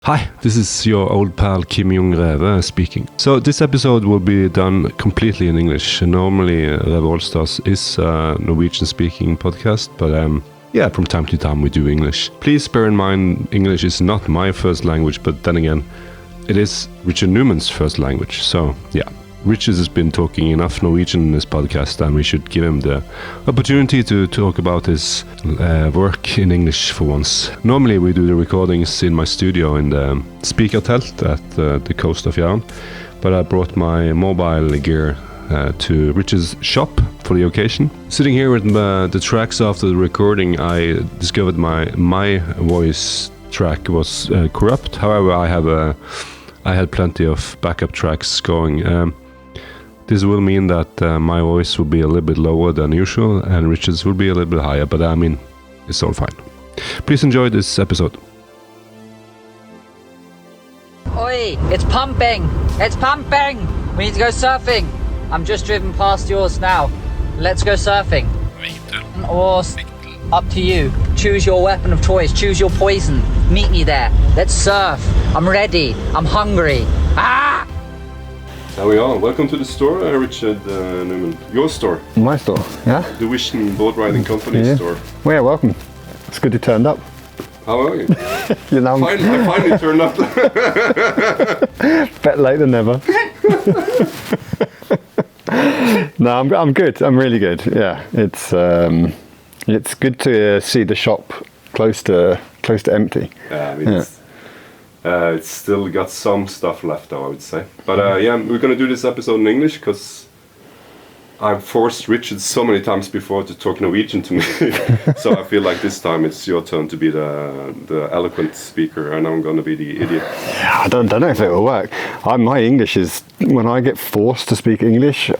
Hi, this is your old pal Jung Reve speaking. So this episode will be done completely in English. Normally Reve Allstars is a Norwegian speaking podcast, but from time to time we do English. Please bear in mind English is not my first language, but then again it is Richard Newman's first language. So yeah, Richard has been talking enough Norwegian in this podcast, and we should give him the opportunity to talk about his work in English for once. Normally we do the recordings in my studio in the speakertelt at the coast of Jæren, but I brought my mobile gear to Richard's shop for the occasion. Sitting here with the tracks after the recording, I discovered my voice track was corrupt. However, I had plenty of backup tracks going. This will mean that my voice will be a little bit lower than usual, and Richard's will be a little bit higher, but I mean, it's all fine. Please enjoy this episode. Oi, it's pumping! It's pumping! We need to go surfing! I'm just driven past yours now. Let's go surfing. Or up to you. Choose your weapon of choice. Choose your poison. Meet me there. Let's surf. I'm ready. I'm hungry. Ah! There we are. Welcome to the store, Richard Newman. Your store. My store, yeah. The Vision Boat Riding Company store. Well, yeah, welcome. It's good you turned up. How are you? I finally turned up. Better late than never. No, I'm good. I'm really good. Yeah, it's good to see the shop close to empty. Yeah, I mean, it's still got some stuff left, though, I would say. But we're gonna do this episode in English because I've forced Richard so many times before to talk Norwegian to me. So I feel like this time it's your turn to be the eloquent speaker, and I'm gonna be the idiot. I don't know if it will work. My English is, when I get forced to speak English,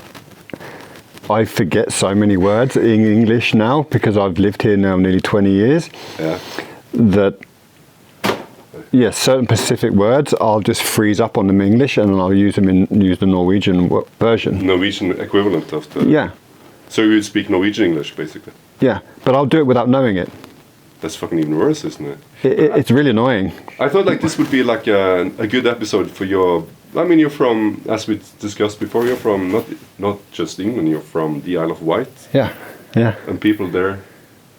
I forget so many words in English now because I've lived here now nearly 20 years. Yeah. That. Yes, certain specific words I'll just freeze up on them in English, and then I'll use the Norwegian version. Norwegian equivalent of the. Yeah. So you would speak Norwegian English, basically. Yeah, but I'll do it without knowing it. That's fucking even worse, isn't it? It's really annoying. I thought like this would be like a good episode for your. I mean, you're from, as we discussed before, you're from not just England. You're from the Isle of Wight. Yeah, yeah. And people there,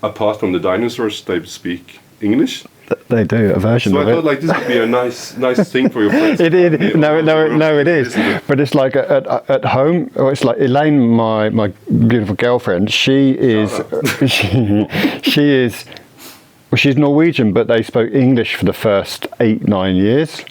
apart from the dinosaurs, they speak English. They do a version of it. So I thought like this would be a nice thing for your friends. It is. But it's like at home. It's like Elaine, my beautiful girlfriend. She's Norwegian, but they spoke English for the first 8-9 years.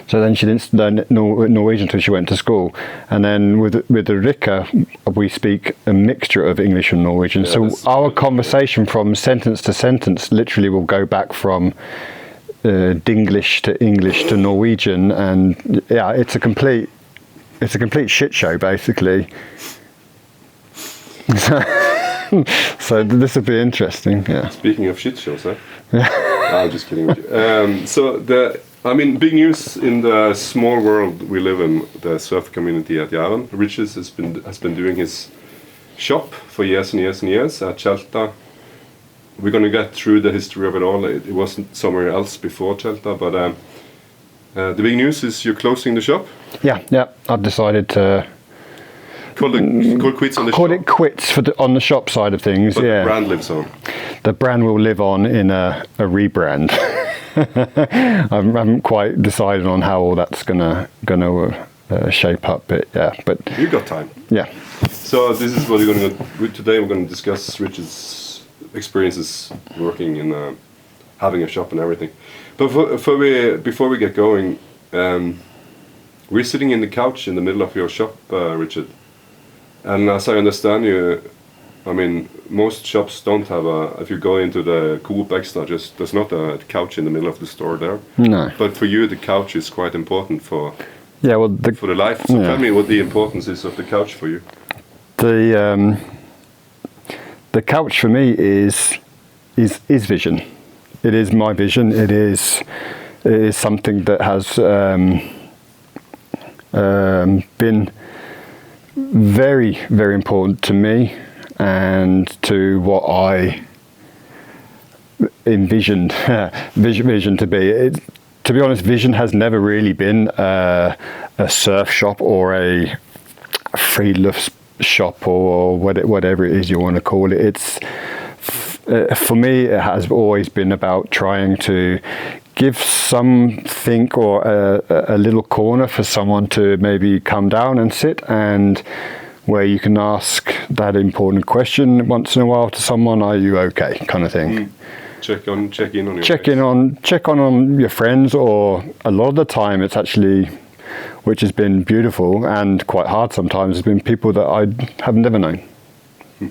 So then she didn't learn Norwegian until she went to school, and then with Ulrika we speak a mixture of English and Norwegian. Yeah, so our conversation from sentence to sentence literally will go back from Dinglish to English to Norwegian, and yeah, it's a complete shit show basically. So this would be interesting. Yeah. Speaking of shit shows, huh? Yeah. I'm just kidding with you. Big news in the small world we live in, the surf community at Jæren. Richard has been doing his shop for years and years and years at Tjelta. We're going to get through the history of it all. It wasn't somewhere else before Tjelta, but the big news is you're closing the shop. Yeah. I've decided to call quits on the shop. Call it quits on the shop side of things. But the brand lives on. The brand will live on in a rebrand. I haven't quite decided on how all that's gonna shape up, but you got time. Yeah. So this is what we're gonna do today. We're gonna discuss Richard's experiences working in having a shop and everything. But before we get going, we're sitting in the couch in the middle of your shop, Richard. And as I understand you, I mean, most shops don't have if you go into the Coop Extra, there's not a couch in the middle of the store there. No. But for you, the couch is quite important for the life. So tell me what the importance is of the couch for you. The couch for me is vision. It is my vision. It is something that has been very, very important to me and to what I envisioned vision to be. to be honest, Vision has never really been a surf shop or a Friedluft shop or whatever it is you want to call it. It's for me, it has always been about trying to give something or a little corner for someone to maybe come down and sit, and where you can ask that important question once in a while to someone, are you okay, kind of thing. Check in on your check on your friends, or a lot of the time it's actually, which has been beautiful and quite hard sometimes, has been people that I have never known.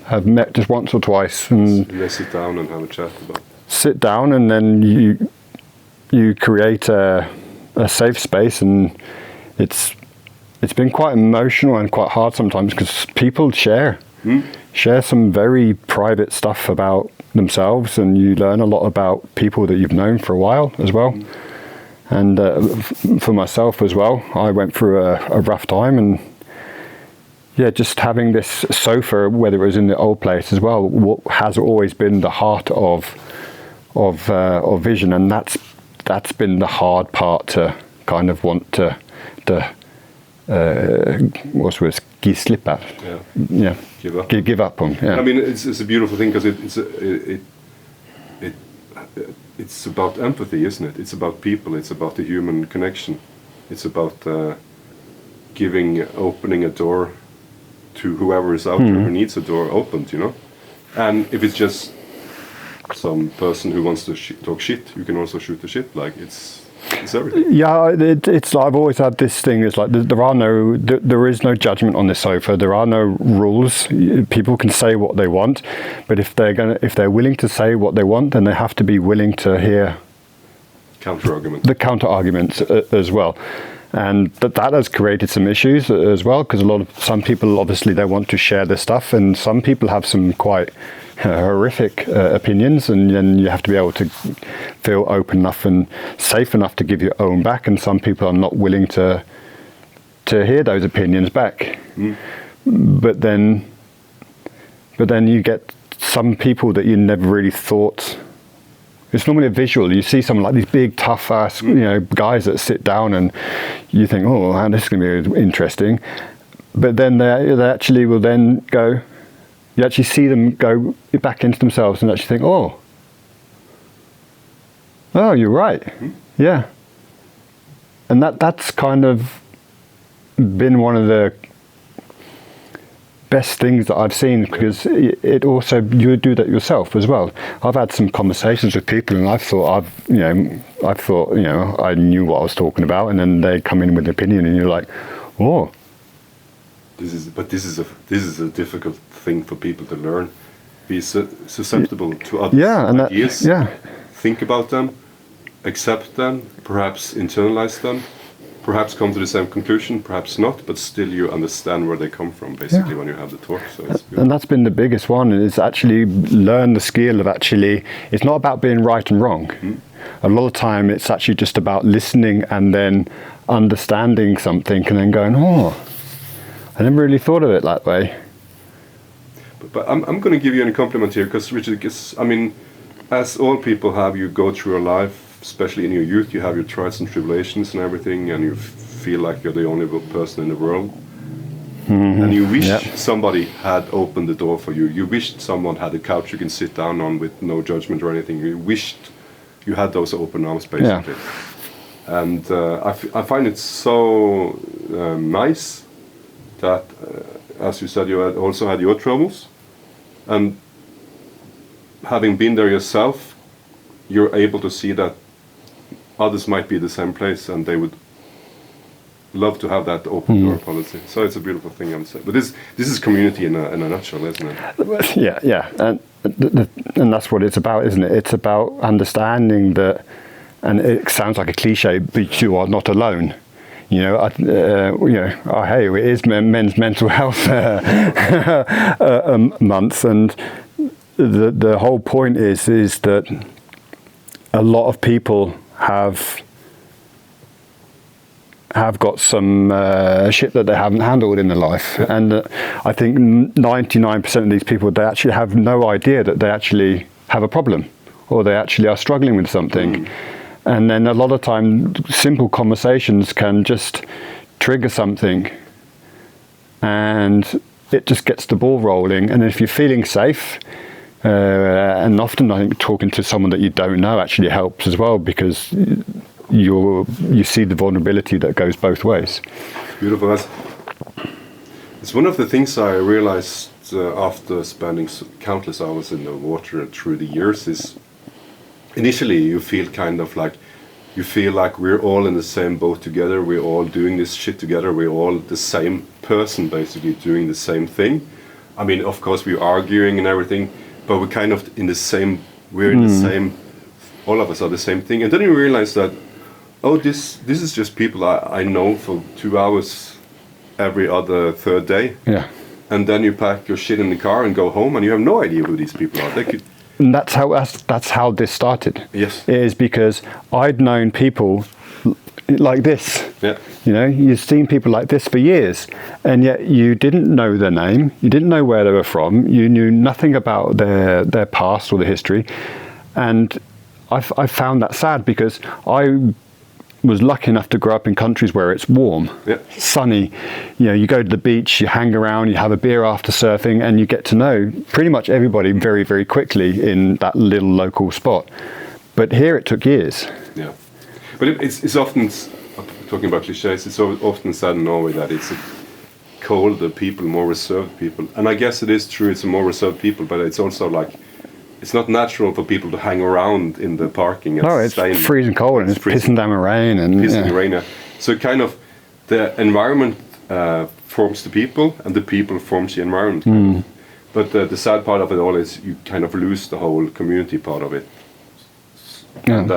Have met just once or twice, and they sit down and have a chat about. Sit down, and then you create a safe space, and it's been quite emotional and quite hard sometimes because people share some very private stuff about themselves, and you learn a lot about people that you've known for a while as well. And for myself as well, I went through a rough time, and yeah, just having this sofa, whether it was in the old place as well, what has always been the heart of Vision, and that's been the hard part to kind of want to what's the word, slip at. Yeah. Give up on. Yeah. I mean, it's a beautiful thing because it's about empathy, isn't it? It's about people. It's about the human connection. It's about opening a door to whoever is out there who needs a door opened, you know. And if it's just some person who wants to talk shit, you can also shoot the shit. Like it's everything. Yeah, it's like I've always had this thing. It's like there is no judgment on this sofa. There are no rules. People can say what they want, but if they're willing to say what they want, then they have to be willing to hear the counter arguments as well. And that has created some issues as well, because some people obviously they want to share their stuff, and some people have some quite horrific opinions, and then you have to be able to feel open enough and safe enough to give your own back, and some people are not willing to hear those opinions back. But then you get some people that you never really thought. It's normally a visual. You see someone like these big, tough-ass, guys that sit down, and you think, "Oh, this is going to be interesting." But then they actually will then go. You actually see them go back into themselves and actually think, "Oh, you're right, yeah." And that's kind of been one of the best things that I've seen, because it also, you do that yourself as well. I've had some conversations with people, and I thought I knew what I was talking about, and then they come in with an opinion, and you're like, oh. This is a difficult thing for people to learn. Be susceptible to others' ideas. Think about them, accept them, perhaps internalize them. Perhaps come to the same conclusion, perhaps not, but still you understand where they come from, basically, when you have the talk. So and that's been the biggest one, is actually learn the skill of actually, it's not about being right and wrong. A lot of time it's actually just about listening and then understanding something and then going, oh, I never really thought of it that way. But I'm going to give you a compliment here, because Richard, as all people have, you go through a life, especially in your youth, you have your trials and tribulations and everything, and you feel like you're the only person in the world. And you wish somebody had opened the door for you. You wished someone had a couch you can sit down on with no judgment or anything. You wished you had those open arms, basically. And I find it so nice that, as you said, you also had your troubles. And having been there yourself, you're able to see that others might be the same place, and they would love to have that open door policy. So it's a beautiful thing, I'm saying. But this is community in a nutshell, isn't it? Yeah, and that's what it's about, isn't it? It's about understanding that, and it sounds like a cliche, but you are not alone. Hey, it is Men's Mental Health month, and the whole point is that a lot of people have got some shit that they haven't handled in their life, and I think 99% of these people, they actually have no idea that they actually have a problem, or they actually are struggling with something. And then a lot of time, simple conversations can just trigger something, and it just gets the ball rolling. And if you're feeling safe, and often I think talking to someone that you don't know actually helps as well, because you see the vulnerability that goes both ways. Beautiful. It's one of the things I realized after spending countless hours in the water through the years is initially you feel like we're all in the same boat together, we're all doing this shit together, we're all the same person basically doing the same thing. I mean, of course we're arguing and everything, but we're kind of in the same, all of us are the same thing. And then you realize that, oh, this is just people I know for 2 hours every other third day. Yeah. And then you pack your shit in the car and go home, and you have no idea who these people are. They could. And that's how this started. Yes. It is because I'd known people like this. Yeah. You know, you've seen people like this for years, and yet you didn't know their name, you didn't know where they were from, you knew nothing about their past or their history. And I found that sad, because I was lucky enough to grow up in countries where it's warm, sunny. You know, you go to the beach, you hang around, you have a beer after surfing, and you get to know pretty much everybody very, very quickly in that little local spot. But here it took years. Yeah. But it's often, talking about cliches, it's often said in Norway that it's a colder people, more reserved people. And I guess it is true, it's a more reserved people, but it's also like, it's not natural for people to hang around in the parking. No, it's freezing cold, and it's pissing down the rain. Pissing rain, yeah. So kind of the environment forms the people, and the people forms the environment. But the sad part of it all is you kind of lose the whole community part of it. Yeah. And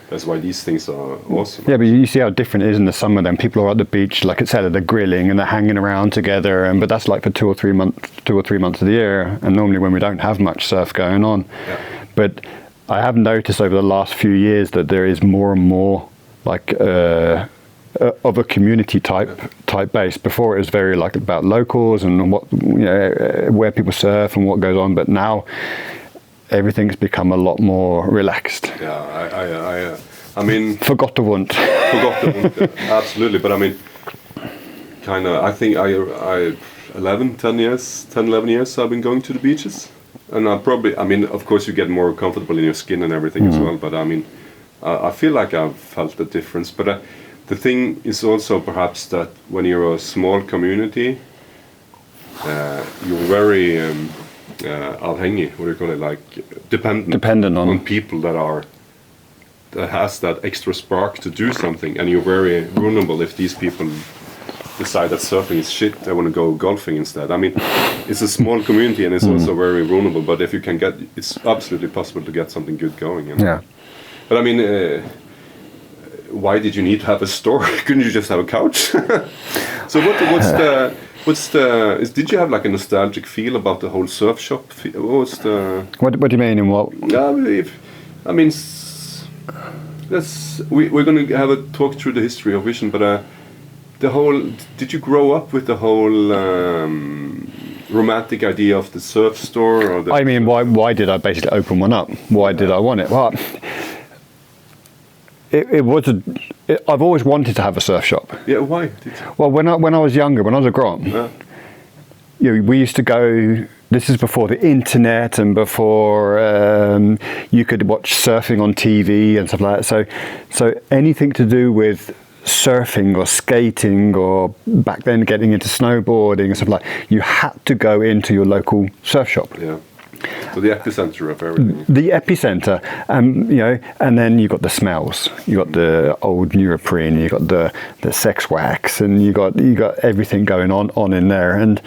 that's why these things are awesome. Yeah, but you see how different it is in the summer. Then people are at the beach, like it said, they're grilling and they're hanging around together. But that's like for 2 or 3 months of the year, and normally when we don't have much surf going on. Yeah. But I have noticed over the last few years that there is more and more like of a community type base. Before it was very like about locals and what, you know, where people surf and what goes on. But now everything's become a lot more relaxed. Yeah, I mean... Forgot to want. Absolutely. But I mean, kind of, I think I 10, 11 years I've been going to the beaches. And I mean, of course you get more comfortable in your skin and everything as well. But I mean, I feel like I've felt the difference. But the thing is also perhaps that when you're a small community, you're very... avhengig, what do you call it, like dependent on people that has that extra spark to do something, and you're very vulnerable if these people decide that surfing is shit, they want to go golfing instead. I mean, it's a small community and it's also very vulnerable, but if you can it's absolutely possible to get something good going. You know? Yeah. But I mean, why did you need to have a store? Couldn't you just have a couch? So did you have like a nostalgic feel about the whole surf shop? What do you mean in what? I mean, we're going to have a talk through the history of Vision, but did you grow up with the whole romantic idea of the surf store? Or I mean, why did I basically open one up? Why did I want it? Well, I've always wanted to have a surf shop. Yeah, why? Well, when I was younger, when I was a grown, we used to go. This is before the internet and before you could watch surfing on TV and stuff like that. So anything to do with surfing or skating, or back then getting into snowboarding and stuff like that, you had to go into your local surf shop. Yeah. So the epicenter of everything. The epicenter, you know, and then you got the smells. You got the old neoprene. You got the sex wax, and you got everything going on in there. And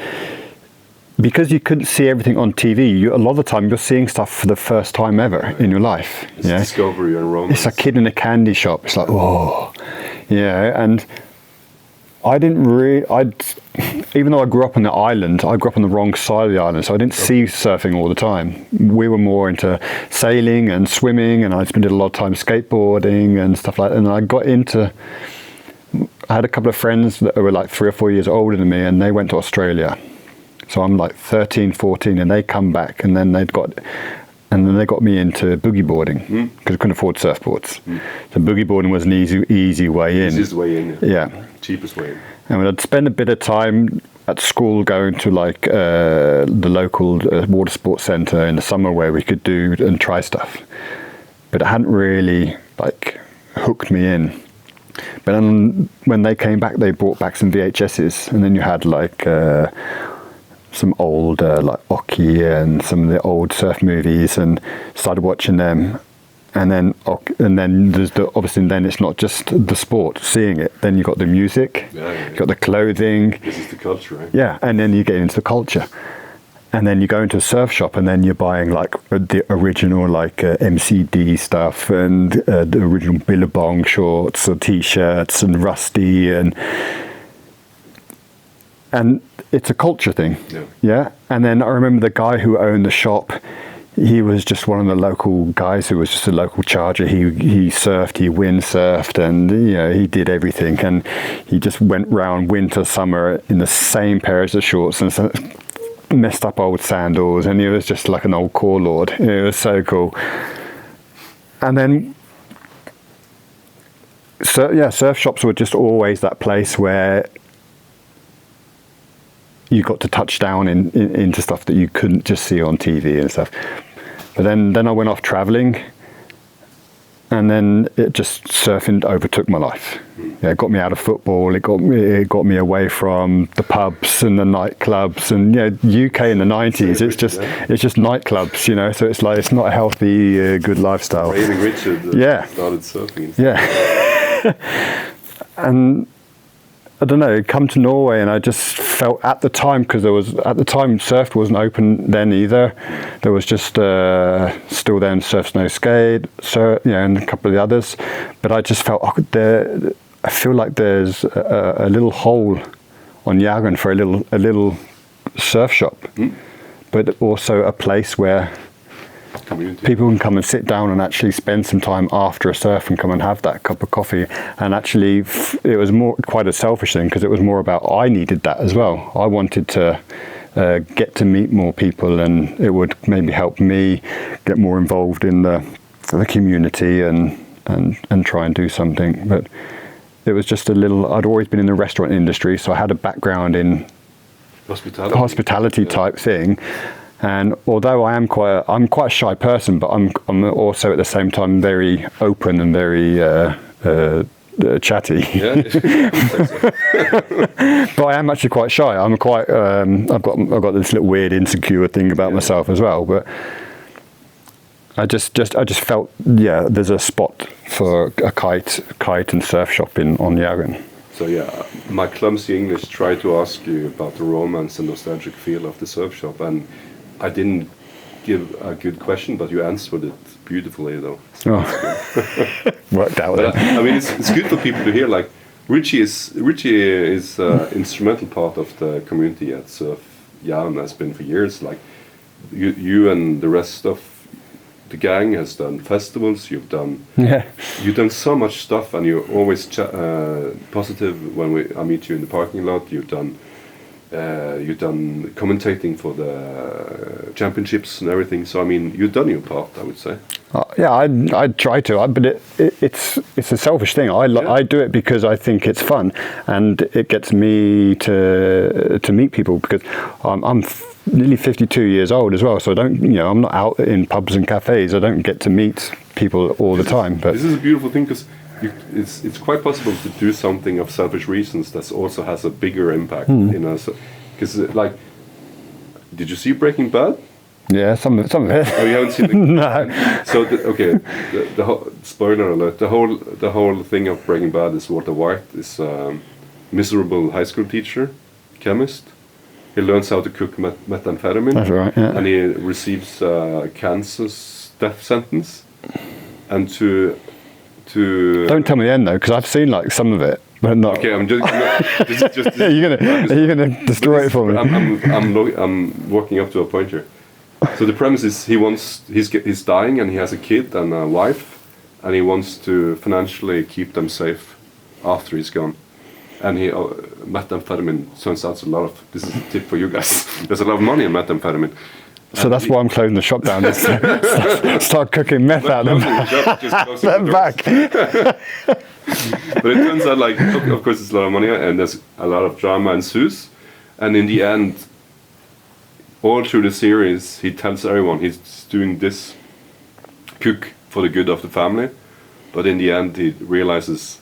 because you couldn't see everything on TV, a lot of the time you're seeing stuff for the first time ever in your life. It's discovery and romance. It's a kid in a candy shop. It's like, oh, yeah, and I didn't really. Even though I grew up on the island, I grew up on the wrong side of the island, so I didn't see surfing all the time. We were more into sailing and swimming, and I did a lot of time skateboarding and stuff like that. And I had a couple of friends that were like 3 or 4 years older than me, and they went to Australia. So I'm like 13, 14, and they come back, and then they'd got And then they got me into boogie boarding because I couldn't afford surfboards. So boogie boarding was an easy way in. Easiest way in. Yeah. Cheapest way in. And I'd spend a bit of time at school going to like the local water sports centre in the summer where we could do and try stuff. But it hadn't really like hooked me in. But then when they came back, they brought back some VHSs, and then you had like some old like Oki and some of the old surf movies, and started watching them. And then there's obviously then it's not just the sport, seeing it. Then you got the music, you got the clothing. This is the culture, right? Yeah, and then you get into the culture. And then you go into a surf shop, and then you're buying like the original like MCD stuff and the original Billabong shorts or T-shirts and Rusty and it's a culture thing. Yeah. And then I remember the guy who owned the shop. He was just one of the local guys who was just a local charger. He surfed, he windsurfed, and he did everything. And he just went round winter, summer in the same pairs of shorts and messed up old sandals, and he was just like an old core lord. It was so cool. And then surf shops were just always that place where you got to touch down into stuff that you couldn't just see on TV and stuff. But then I went off traveling, and then it just surfing overtook my life. Yeah, it got me out of football. It got me away from the pubs and the nightclubs. And UK in the 90s, it's just nightclubs. So it's like it's not a healthy, good lifestyle. Ray and Richard started surfing. Yeah, and I don't know. Come to Norway, and I just felt at the time, because surf wasn't open then either. There was just still then Surf Snow Skate, and a couple of the others. But I just felt I feel like there's a little hole on Jæren for a little surf shop, but also a place where people can come and sit down and actually spend some time after a surf and come and have that cup of coffee. And actually, it was quite a selfish thing, because it was more about I needed that as well. I wanted to get to meet more people, and it would maybe help me get more involved in the community and try and do something. But it was just I'd always been in the restaurant industry, so I had a background in hospitality type thing. And although I'm quite a shy person, but I'm also at the same time very open and very chatty. Yeah. But I am actually quite shy. I'm quite. I've got this little weird insecure thing about myself as well. But I just felt there's a spot for a kite and surf shop on Jæren. So my clumsy English tried to ask you about the romance and nostalgic feel of the surf shop, and I didn't give a good question, but you answered it beautifully, though. So worked out. But I mean, it's good for people to hear. Like Richie is instrumental part of the community at Surf Jæren, has been for years. Like you and the rest of the gang has done festivals. You've done so much stuff, and you're always positive when I meet you in the parking lot. You've done commentating for the championships and everything. So I mean, you've done your part, I would say. I try to, but it's a selfish thing. I do it because I think it's fun, and it gets me to meet people, because I'm nearly 52 years old as well. So I'm not out in pubs and cafes. I don't get to meet people all the time. But this is a beautiful thing, because it's quite possible to do something of selfish reasons that also has a bigger impact. Because like, did you see Breaking Bad? Yeah, some of it. Oh, you haven't seen it? No. So the whole, spoiler alert. The whole thing of Breaking Bad is Walter White is miserable high school teacher, chemist. He learns how to cook methamphetamine. That's right. Yeah. And he receives a cancer death sentence. And to don't tell me the end though, because I've seen like some of it, but not. Okay, I'm just. Are you gonna destroy it for me? I'm walking up to a point here. So the premise is he's dying, and he has a kid and a wife, and he wants to financially keep them safe after he's gone. And methamphetamine turns out this is a tip for you guys. There's a lot of money in methamphetamine. So that's why I'm closing the shop down. Start cooking meth out of them back. But it turns out, like, of course, it's a lot of money, and there's a lot of drama ensues. And in the end, all through the series, he tells everyone he's doing this cook for the good of the family. But in the end, he realizes,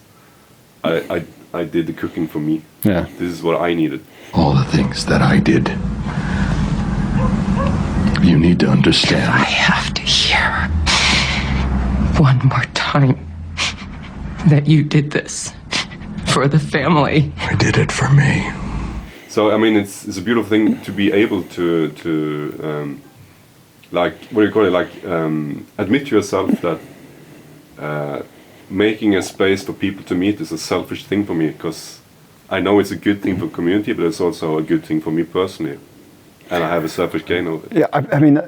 I did the cooking for me. Yeah. This is what I needed. All the things that I did. You need to understand. I have to hear one more time that you did this for the family. I did it for me. So I mean, it's a beautiful thing to be able to like, what do you call it? Like, admit to yourself that making a space for people to meet is a selfish thing for me, because I know it's a good thing for community, but it's also a good thing for me personally. And I have a selfish gain of it. Yeah, I mean,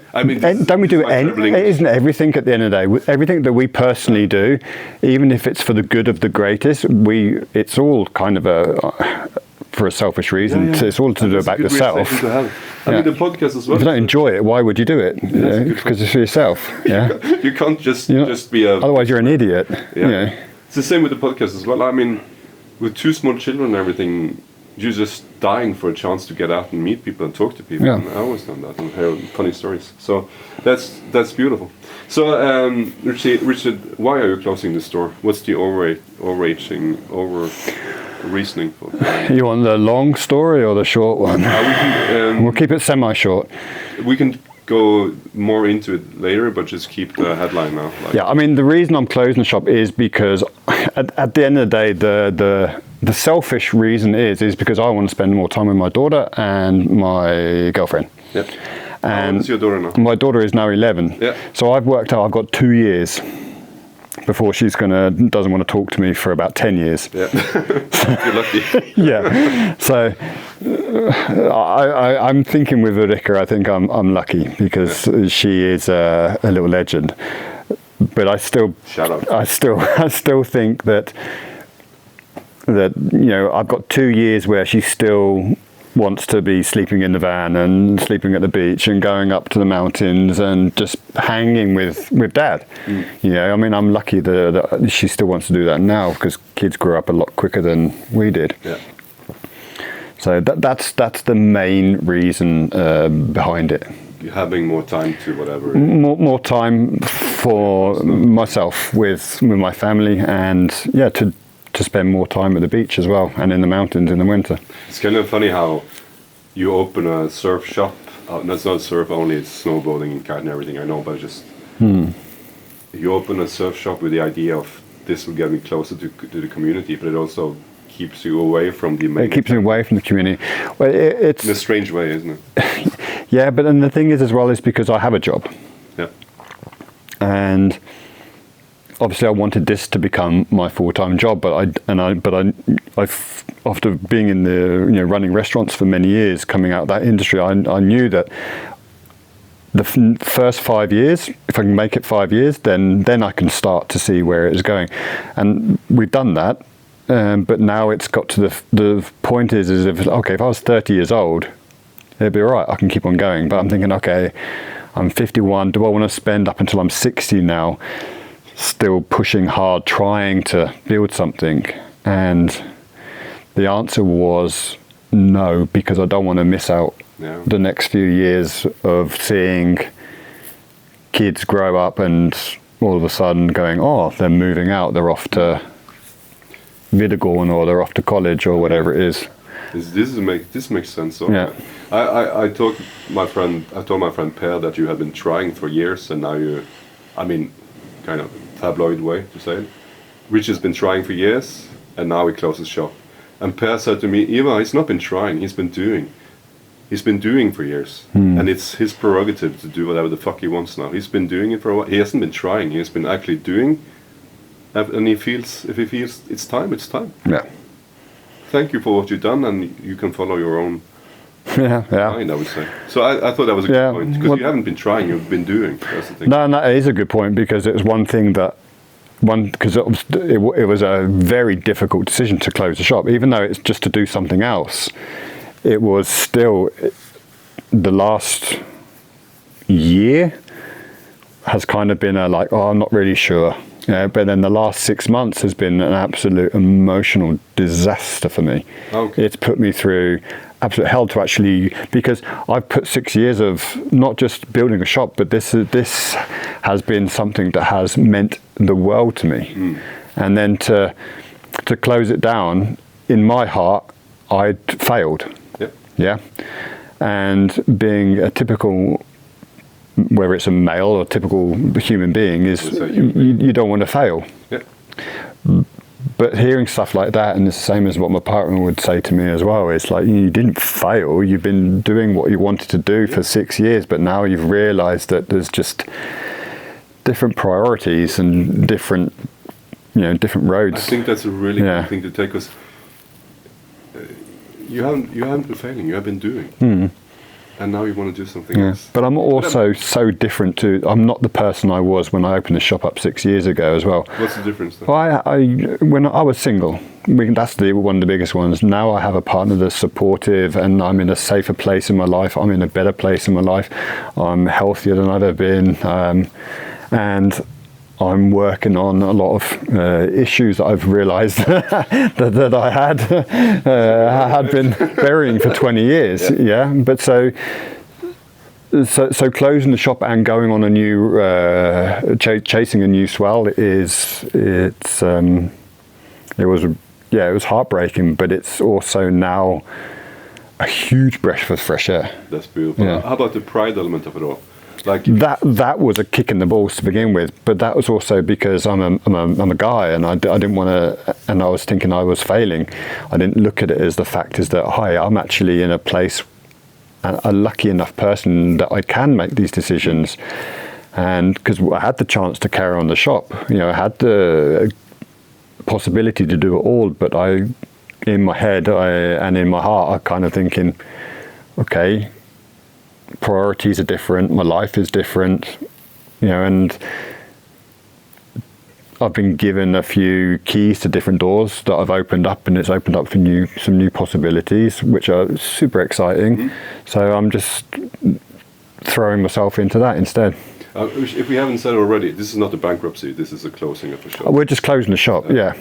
don't we do isn't everything at the end of the day? Everything that we personally do, even if it's for the good of the greatest, it's all kind of for a selfish reason. Yeah. It's all to do about yourself. I mean, the podcast as well. If you don't enjoy it, why would you do it? Because it's for yourself. Yeah. You can't just be a. Otherwise, you're an idiot. Yeah. It's the same with the podcast as well. I mean, with 2 small children and everything, you're just dying for a chance to get out and meet people and talk to people. Yeah. And I always done that and hear funny stories. So that's beautiful. So Richard, why are you closing the store? What's the reasoning for it? You want the long story or the short one? We'll keep it semi-short. We can go more into it later, but just keep the headline now. Yeah, I mean, the reason I'm closing the shop is because at the end of the day, the selfish reason is because I want to spend more time with my daughter and my girlfriend. Yep. And how old is your daughter now? My daughter is now 11. Yeah. So I've worked out I've got 2 years before she's doesn't want to talk to me for about 10 years. Yeah. You're lucky. Yeah. So I'm thinking with Ulrika, I think I'm lucky because she is a little legend. But I still think that I've got 2 years where she still wants to be sleeping in the van and sleeping at the beach and going up to the mountains and just hanging with Dad. I mean, I'm lucky that she still wants to do that now because kids grew up a lot quicker than we did. Yeah. So that's the main reason behind it. You're having more time to whatever. More time for myself with my family, and to spend more time at the beach as well and in the mountains in the winter. It's kind of funny how you open a surf shop. That's not surf only, it's snowboarding and kite and everything, I know, but just you open a surf shop with the idea of this will get me closer to the community, but it also keeps you away from the main. It keeps you away from the community. Well, it's in a strange way, isn't it? Yeah, but then the thing is as well is because I have a job. Yeah. And obviously, I wanted this to become my full-time job, but I've after being in the running restaurants for many years, coming out of that industry, I knew that the first 5 years, if I can make it 5 years, then I can start to see where it is going, and we've done that. But now it's got to the point is if I was 30 years old, it'd be all right. I can keep on going. But I'm thinking, okay, I'm 51. Do I want to spend up until I'm 60 now? Still pushing hard, trying to build something, and the answer was no, because I don't want to miss out the next few years of seeing kids grow up and all of a sudden going, they're moving out, they're off to Videgården or they're off to college or whatever it is. This makes sense. So yeah. I told my friend Per that you had been trying for years, and now kind of tabloid way to say it. Rich has been trying for years, and now he closes shop. And Per said to me, Eva, he's not been trying, he's been doing. He's been doing for years. And it's his prerogative to do whatever the fuck he wants now. He's been doing it for a while. He hasn't been trying, he has been actually doing. And if he feels it's time, it's time. Yeah. Thank you for what you've done, and you can follow your own mind, I would say. So I thought that was a good point, because you haven't been trying, you've been doing. That's the thing. No, that is a good point, because it was because it was a very difficult decision to close the shop, even though it's just to do something else. It was still the last year has kind of been I'm not really sure. But then the last 6 months has been an absolute emotional disaster for me. Okay. It's put me through absolute hell to actually, because I've put 6 years of not just building a shop, but this has been something that has meant the world to me. And then to close it down, in my heart, I'd failed. Yep. Yeah. And being a typical, whether it's a male or typical human being, is you don't want to fail. Yeah. But hearing stuff like that, and it's the same as what my partner would say to me as well, it's like, you didn't fail, you've been doing what you wanted to do for 6 years, but now you've realized that there's just different priorities and different roads. I think that's a really good thing to take, because you haven't been failing, you have been doing. And now you want to do something else. But I'm also so different I'm not the person I was when I opened the shop up 6 years ago as well. What's the difference then? Well, when I was single, that's one of the biggest ones. Now I have a partner that's supportive, and I'm in a safer place in my life. I'm in a better place in my life. I'm healthier than I've ever been. And I'm working on a lot of issues that I've realised that I had been burying for 20 years. Yeah, but so closing the shop and going on a new chasing a new swell it was heartbreaking, but it's also now a huge breath of fresh air. That's beautiful. Yeah. How about the pride element of it all? Like that was a kick in the balls to begin with, but that was also because I'm a guy, and I didn't want to, and I was thinking I was failing. I didn't look at it as the fact is that, hi, I'm actually in a place, a lucky enough person that I can make these decisions, and because I had the chance to carry on the shop, I had the possibility to do it all, but in my head and in my heart, I kind of thinking, okay, priorities are different, my life is different, and I've been given a few keys to different doors that I've opened up, and it's opened up for some new possibilities, which are super exciting. So I'm just throwing myself into that instead. If we haven't said already, this is not a bankruptcy, this is a closing of the shop. We're just closing the shop, yeah.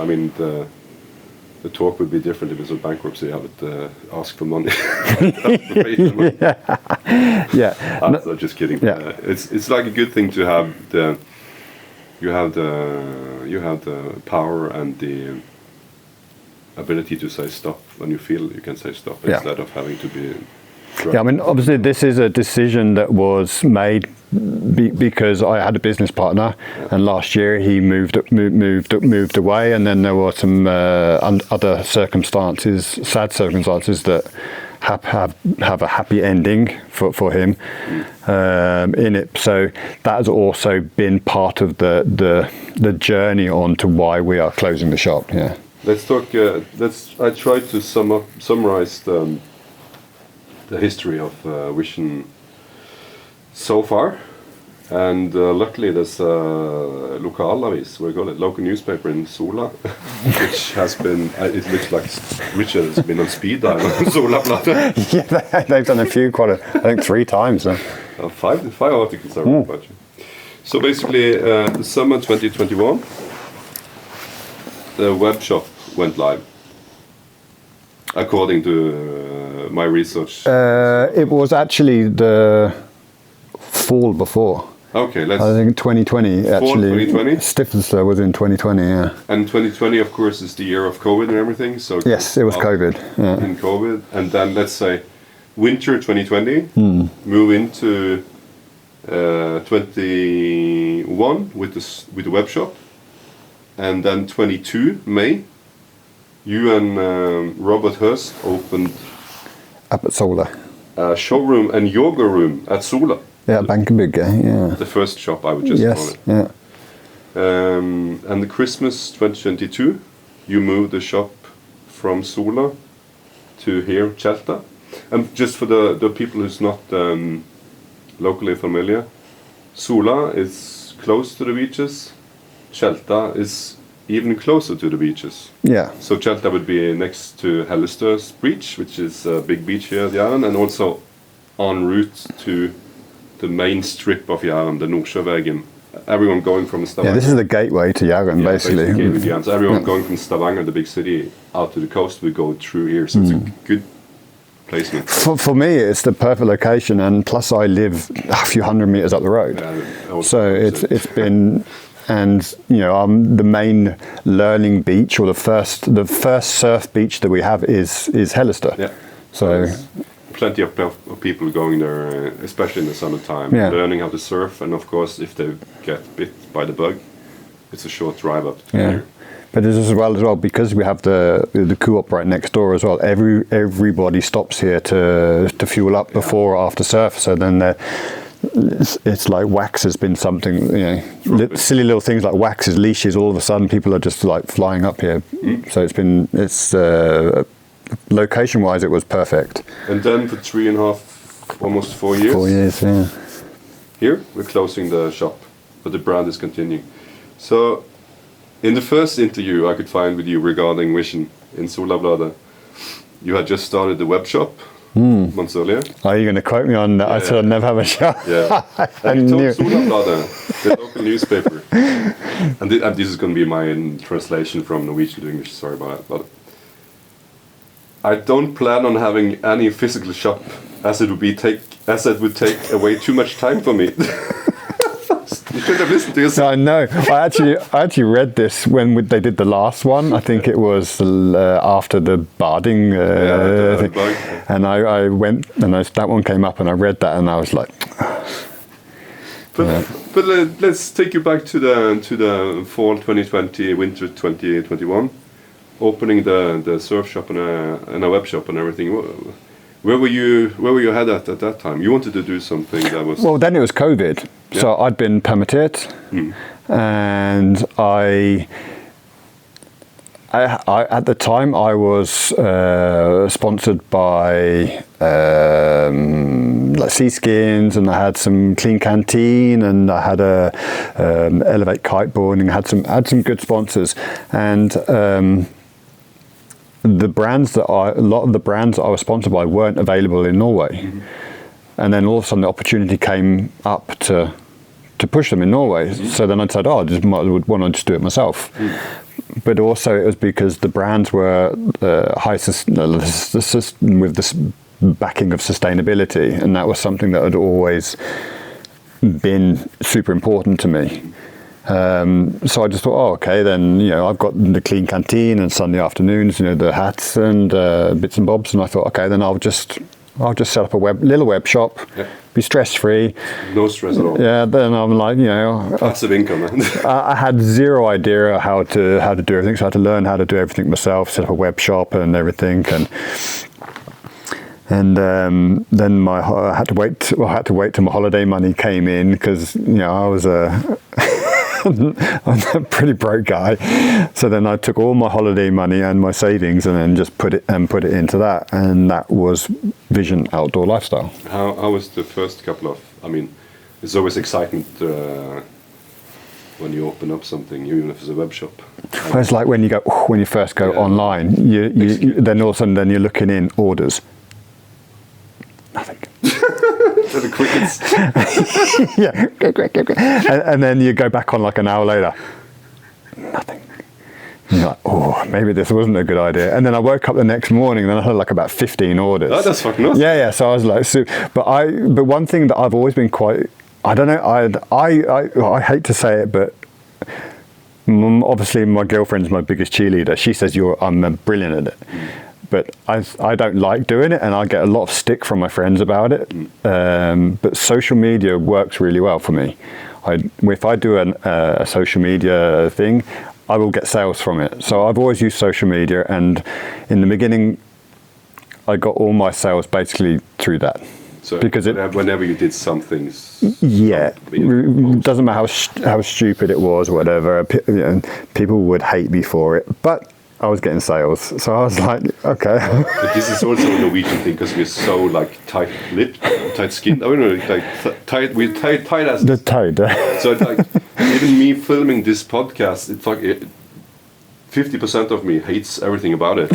I mean, the talk would be different if it was a bankruptcy. I would ask for money. Yeah. I'm just kidding. Yeah. It's like a good thing to have you have the power and the ability to say stop when you feel you can say stop, instead of having to be. Yeah, I mean, obviously this is a decision that was made because I had a business partner, and last year he moved away, and then there were some other circumstances, sad circumstances that have a happy ending for him in it. So that has also been part of the journey on to why we are closing the shop. Yeah. Let's talk. I tried to summarize the history of Vision so far, and luckily there's a lokalavis, what do you call it, local newspaper in Sola, which has been, it looks like Richard has been on speed dial on Sola Platte. Yeah, they've done a few, I think 3 times. Five articles I wrote about you. So basically, the summer 2021, the web shop went live, according to my research. It was actually the fall before. Okay, I think 2020 actually. 2020? Stifler was in 2020, yeah. And 2020, of course, is the year of COVID and everything. So yes, it was COVID. Yeah. In COVID, and then let's say winter 2020, move into 21 with the web shop, and then 22 May. You and Robert Hurst opened up at Sola. A showroom and yoga room at Sola. Yeah, Bankebygge, yeah. The first shop, I would just call it. Yeah. And the Christmas 2022, you moved the shop from Sola to here, Tjelta. And just for the people who's not locally familiar, Sola is close to the beaches. Tjelta is even closer to the beaches. Yeah. So Tjelta would be next to Hellestø's beach, which is a big beach here at the island, and also en route to the main strip of Jæren, the Nordsjøveien. Everyone going from Stavanger. Yeah, this is the gateway to Jæren, basically. Jæren. So everyone going from Stavanger, the big city, out to the coast, we go through here. So it's a good placement. For me, it's the perfect location, and plus I live a few hundred meters up the road. So it's been, and the main learning beach, or the first surf beach that we have is Hellester. Yeah. So plenty of people going there, especially in the summertime, learning how to surf, and of course, if they get bit by the bug, it's a short drive up to here. But this as well because we have the co-op right next door as well. Everybody stops here to fuel up before or after surf. So then it's like wax has been something, silly little things like waxes, leashes. All of a sudden, people are just like flying up here. So it's location-wise, it was perfect. And then for 3.5, almost 4 years. 4 years, yeah. Here we're closing the shop, but the brand is continuing. So, in the first interview I could find with you regarding Vision in Solabladet, you had just started the web shop months earlier. Are you going to quote me on that? I said I'd never have a shop. Yeah. And you told Solabladet, the local newspaper, and this is going to be my translation from Norwegian to English. Sorry about that, but I don't plan on having any physical shop, as it would take away too much time for me. You should have listened to yourself. I know. I actually read this when they did the last one. I think it was after the Barding thing. And I went, and that one came up, and I read that, and I was like. But let's take you back to the fall 2020, winter 2021. Opening the surf shop and a web shop and everything. Where were you head at that time? You wanted to do something that was... Well, then it was COVID. Yeah. So I'd been permitted, and I at the time I was sponsored by like Seaskins, and I had some Clean Canteen, and I had a Elevate Kiteboarding. Had some good sponsors, and a lot of the brands that I was sponsored by weren't available in Norway. And then all of a sudden the opportunity came up to push them in Norway. So then I said, I just why don't I just do it myself? But also it was because the brands were with this backing of sustainability, and that was something that had always been super important to me. So I just thought, okay, then I've got the Clean Canteen and Sunday afternoons, the hats and bits and bobs, and I thought, okay, then I'll just set up a little web shop, be stress free. No stress at all. Yeah, then I'm like, passive income. Man. I had zero idea how to do everything, so I had to learn how to do everything myself, set up a web shop and everything, and then I had to wait till my holiday money came in, because I was I'm a pretty broke guy. So then I took all my holiday money and my savings and then just put it into that, and that was Vision Outdoor Lifestyle. How was the first couple of? I mean, it's always excitement when you open up something, even if it's a web shop. Well, it's like when you first go online, you then all of a sudden then you're looking in orders. Nothing. The crickets. Yeah, and then you go back on like an hour later. Nothing. And you're like, maybe this wasn't a good idea. And then I woke up the next morning, and then I had like about 15 orders. Oh, that's fucking awesome. Yeah. So I was like, but one thing that I've always been quite, I don't know, I hate to say it, but obviously my girlfriend's my biggest cheerleader. She says I'm brilliant at it. But I don't like doing it, and I get a lot of stick from my friends about it. But social media works really well for me. If I do a social media thing, I will get sales from it. So I've always used social media, and in the beginning, I got all my sales basically through that. So because whenever you did something, it doesn't matter how stupid it was, whatever. People would hate me for it, but I was getting sales, so I was like, okay. But this is also a Norwegian thing, because we're so like tight-lipped, tight-skinned. I don't know, like tight. We're tight as. The tight. So it's like even me filming this podcast, it's like 50% of me hates everything about it.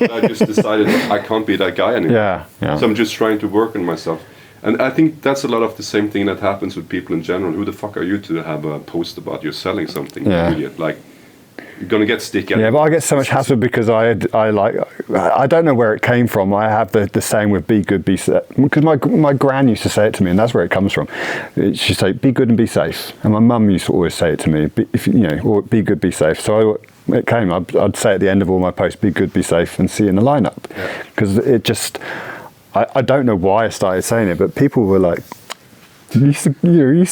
I just decided I can't be that guy anymore. Yeah. So I'm just trying to work on myself. And I think that's a lot of the same thing that happens with people in general. Who the fuck are you to have a post about you're selling something? Yeah. Idiot. Like, you're gonna get stick. Yeah, but I get so much hassle because I don't know where it came from. I have the saying with "be good, be safe," because my gran used to say it to me, and that's where it comes from. She'd say, "Be good and be safe," and my mum used to always say it to me, "If you know, or be good, be safe." So it came. I'd say at the end of all my posts, "Be good, be safe," and see you in the lineup, because it just. I don't know why I started saying it, but people were like. You used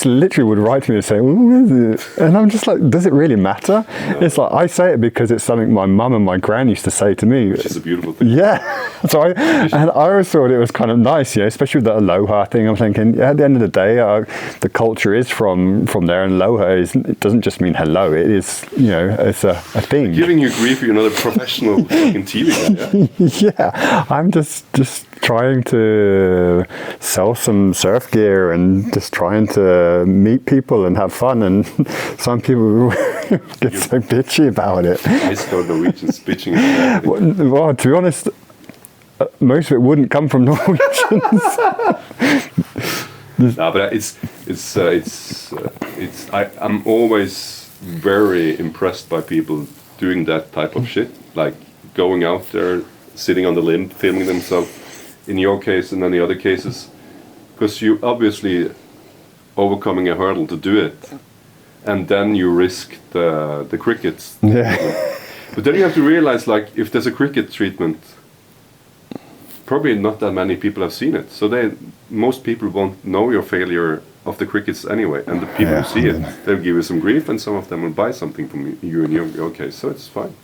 to literally would write to me and say, well, what is it? And I'm just like, does it really matter? No. It's like, I say it because it's something my mum and my gran used to say to me. Which is a beautiful thing. Yeah. I always thought it was kind of nice, especially with the aloha thing. I'm thinking, at the end of the day, the culture is from there, and aloha it doesn't just mean hello. It is, it's a thing. I'm giving you grief, you're not a professional fucking TV guy, yeah, I'm just trying to sell some surf gear and just trying to meet people and have fun, and some people get so bitchy about it. I start Norwegians bitching about it. Well, to be honest, most of it wouldn't come from Norwegians. No, but I'm always very impressed by people doing that type of shit, like going out there, sitting on the limb, filming themselves. In your case and any other cases, because you obviously overcoming a hurdle to do it, and then you risk the crickets. Yeah. But then you have to realize, like, if there's a cricket treatment, probably not that many people have seen it. So most people won't know your failure of the crickets anyway, and the people who see it, they'll give you some grief, and some of them will buy something from you in your case. So it's fine.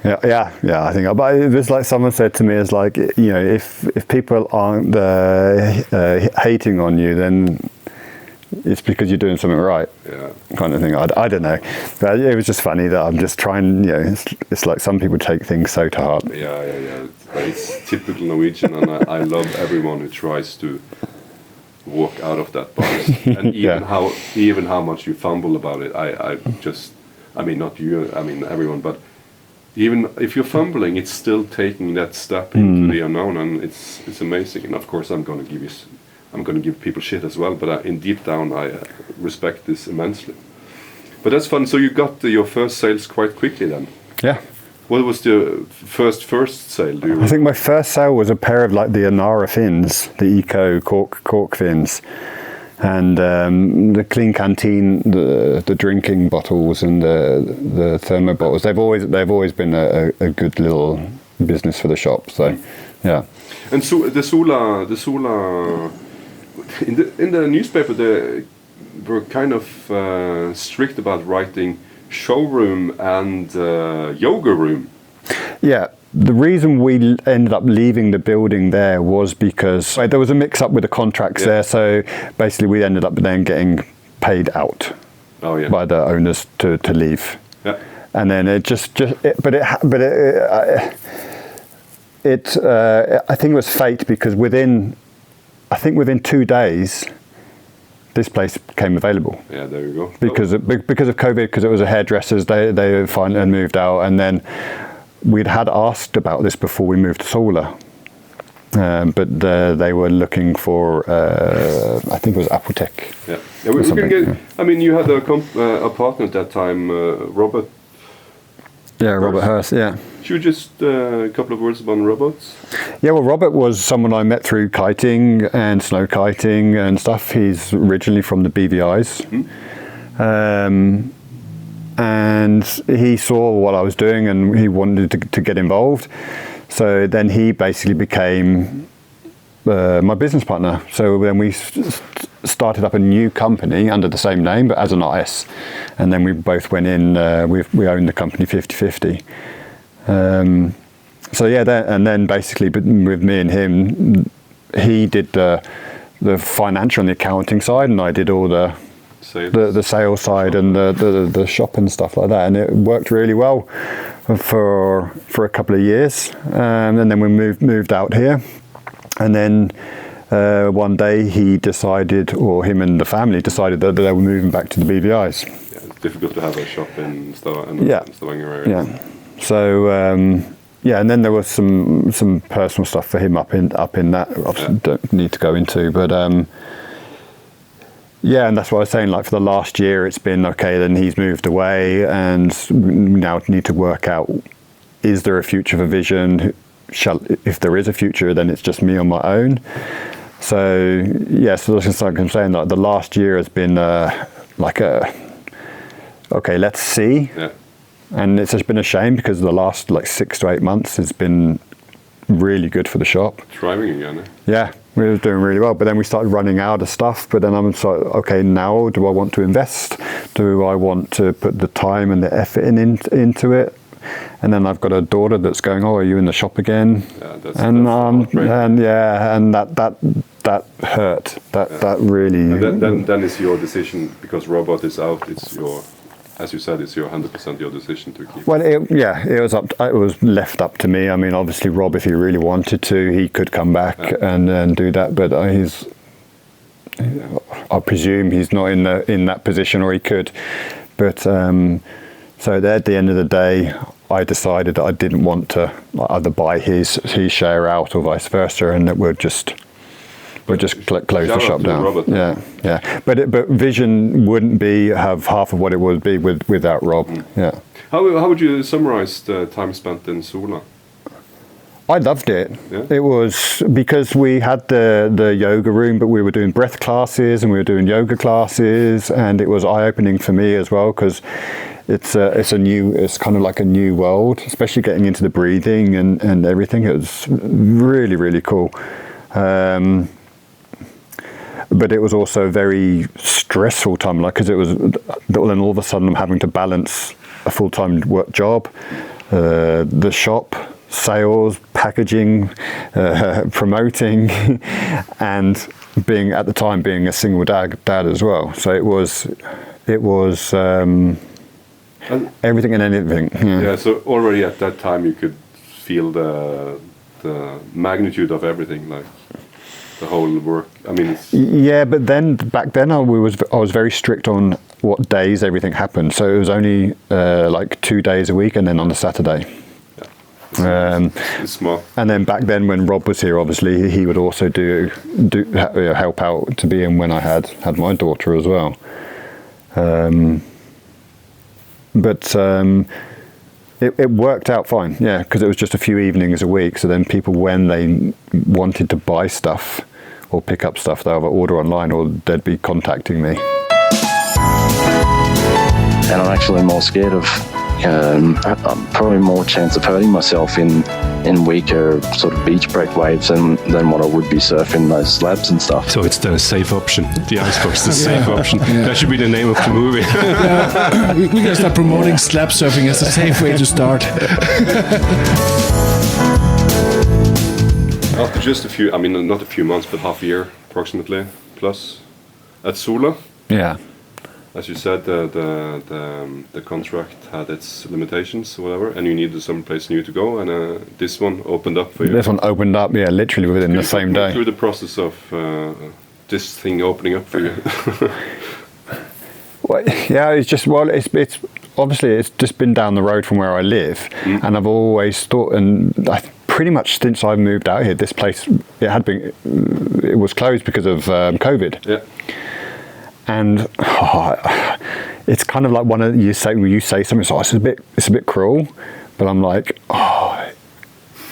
Yeah. I think, but it's like someone said to me, it's like, if people aren't hating on you, then it's because you're doing something right. Yeah. Kind of thing. I don't know, but it was just funny that I'm just trying. It's like some people take things so to heart. Yeah. It's typical Norwegian, and I love everyone who tries to walk out of that box, and even how much you fumble about it. I mean, not you. I mean, everyone, but. Even if you're fumbling, it's still taking that step into the unknown, and it's amazing. And of course, I'm going to give people shit as well. But in deep down, I respect this immensely. But that's fun. So you got your first sales quite quickly then. Yeah. What was the first sale? Do you I think my first sale was a pair of like the Anara fins, the Eco cork fins. And the clean canteen, the drinking bottles, and the thermo bottles. They've always been a good little business for the shop. So, yeah. And so the Sola in the newspaper, they were kind of strict about writing showroom and yoga room. Yeah. The reason we ended up leaving the building there was because there was a mix-up with the contracts there. So basically, we ended up then getting paid out by the owners to leave. Yeah. And then I think it was fate, because within 2 days, this place became available. Yeah, there you go. Because of COVID, because it was a hairdressers, they finally moved out, and then. We'd had asked about this before we moved to Sola, but they were looking for, I think it was Apotek. Yeah, we can get. I mean, you had a partner at that time, Robert. Yeah, Robert Hurst. Yeah. Should you just a couple of words about Roberts? Yeah, well, Robert was someone I met through kiting and snow kiting and stuff. He's originally from the BVIs. Mm-hmm. And he saw what I was doing, and he wanted to get involved. So then he basically became my business partner. So then we started up a new company under the same name, but as an IS. And then we both went in, we owned the company 50-50. So yeah, and then basically with me and him, he did the financial and the accounting side, and I did all the sales side and the shop and stuff like that, and it worked really well for a couple of years, and then we moved out here, and then one day he decided, or him and the family decided, that they were moving back to the BVIs. Yeah, it's difficult to have a shop in Stavanger area. Yeah. So yeah, and then there was some personal stuff for him up in that. Obviously, don't need to go into, but yeah, and that's what I was saying. Like for the last year, it's been okay. Then he's moved away, and we now need to work out: is there a future for Vision? If there is a future, then it's just me on my own. So yeah, so that's like I'm saying. Like the last year has been okay. Let's see. Yeah. And it's just been a shame because the last like 6 to 8 months has been really good for the shop. Thriving again. Eh? Yeah, we were doing really well. But then we started running out of stuff. But then I'm like, okay, now do I want to invest? Do I want to put the time and the effort into it? And then I've got a daughter that's going, oh, are you in the shop again? Yeah, that's and that hurt. That really. And then it's your decision because robot is out. It's your. As you said, it's your 100% your decision to keep. Well, it was left up to me. I mean, obviously, Rob, if he really wanted to, he could come back and do that. But I presume he's not in that position, or he could. But so at the end of the day, I decided that I didn't want to either buy his share out or vice versa, and that we'd just close the shop down. Robert. Yeah. But Vision wouldn't have half of what it would be without Rob. Yeah. How would you summarize the time spent in Sola? I loved it. Yeah. It was because we had the yoga room, but we were doing breath classes and we were doing yoga classes, and it was eye-opening for me as well because it's kind of like a new world, especially getting into the breathing and everything. It was really, really cool. But it was also a very stressful time, like because it was. Then all of a sudden, I'm having to balance a full-time work job, the shop, sales, packaging, promoting, and being at the time being a single dad as well. So it was everything and anything. Yeah. So already at that time, you could feel the magnitude of everything, like. The whole work. I mean, yeah, but then back then I was very strict on what days everything happened. So it was only like 2 days a week, and then on the Saturday. Yeah. It's small. And then back then, when Rob was here, obviously he would also help out to be in when I had my daughter as well. But it worked out fine, yeah, because it was just a few evenings a week. So then people, when they wanted to buy stuff or pick up stuff, they'll either order online or they'd be contacting me. And I'm actually more scared of, probably more chance of hurting myself in weaker sort of beach break waves than what I would be surfing those slabs and stuff. So it's the safe option, the icebox, the safe option. Yeah. That should be the name of the movie. Yeah, we're going to start promoting slab surfing as a safe way to start. After just not a few months, but half a year approximately plus at Sola. Yeah. As you said, the contract had its limitations or whatever, and you needed some place new to go, and this one opened up for you. This one opened up, yeah, literally within the same day. Through the process of this thing opening up for you. Well, yeah, it's obviously it's just been down the road from where I live, and I've always thought, and pretty much since I moved out here, this place it was closed because of COVID. Yeah. And it's kind of like when you say something, so it's a bit cruel, but I'm like,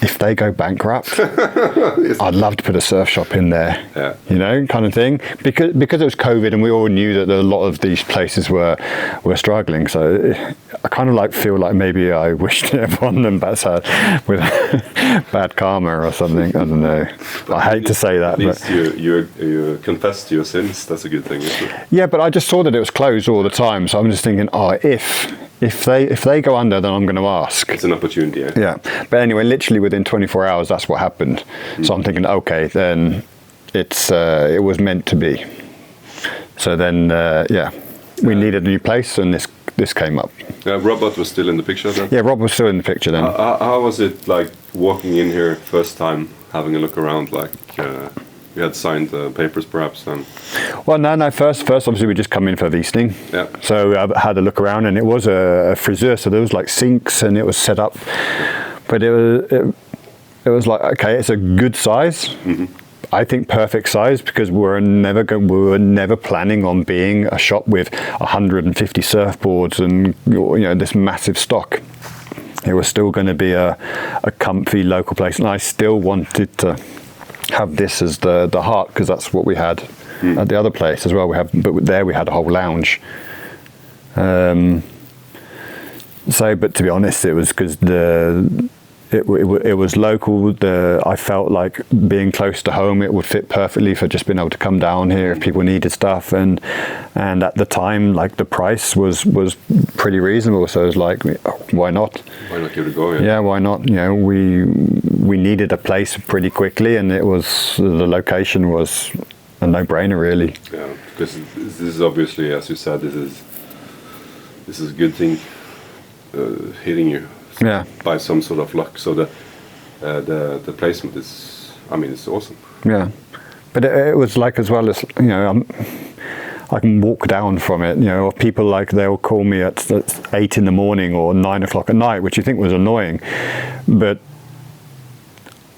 if they go bankrupt, I'd love to put a surf shop in there, kind of thing, because it was COVID and we all knew that a lot of these places were struggling. So I kind of feel like maybe I wished upon them with bad karma or something. I don't know. I hate to say that. At least you confessed your sins. That's a good thing, isn't it? Yeah, but I just saw that it was closed all the time. So I'm just thinking, if they go under, then I'm going to ask. It's an opportunity. Yeah. But anyway, literally within 24 hours, that's what happened. So I'm thinking, okay, then it was meant to be. So then, we needed a new place, and this came up. Robert was still in the picture then? Yeah, Rob was still in the picture then. How was it like walking in here first time, having a look around, like you had signed papers perhaps then? Well, no. First, obviously, we just come in for visning. Yeah. So I had a look around, and it was a friseur. So there was like sinks, and it was set up But it was like, okay, it's a good size. I think perfect size, because we were never planning on being a shop with 150 surfboards and this massive stock. It was still going to be a comfy local place, and I still wanted to have this as the heart, because that's what we had at the other place as well. But there we had a whole lounge. But to be honest, it was because it was local. I felt like being close to home, it would fit perfectly for just being able to come down here if people needed stuff. And at the time, like, the price was pretty reasonable. So it was like, why not? Why not give it a go? Yeah, why not? We needed a place pretty quickly, and the location was a no-brainer, really. Yeah, because this is obviously, as you said, this is a good thing hitting you. Yeah. By some sort of luck. So the placement is, it's awesome. Yeah, but it was like, as well as I can walk down from it. Or people, like, they'll call me at 8 in the morning or 9 o'clock at night, which you think was annoying, but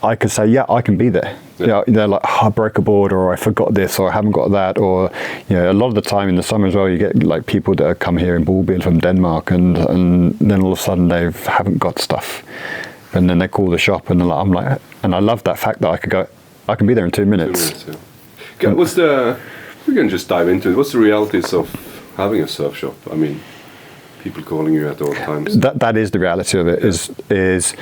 I could say, yeah, I can be there. Yeah, they're like, I broke a board, or I forgot this, or I haven't got that, or a lot of the time in the summer as well, you get like people that come here in Ballbill from Denmark, and then all of a sudden they haven't got stuff, and then they call the shop, and I'm like, and I love that fact that I can be there in 2 minutes. Yeah. We can just dive into it. What's the realities of having a surf shop? People calling you at all times. That is the reality of it. Is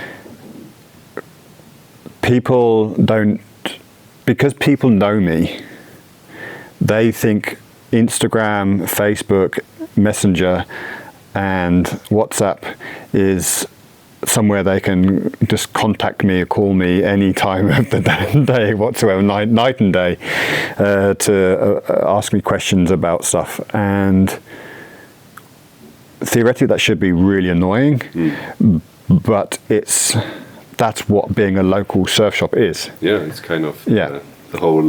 people don't, because people know me, they think Instagram, Facebook, Messenger, and WhatsApp is somewhere they can just contact me or call me any time of the day whatsoever, night and day, to ask me questions about stuff. And theoretically that should be really annoying, but that's what being a local surf shop is. Yeah, it's kind of the whole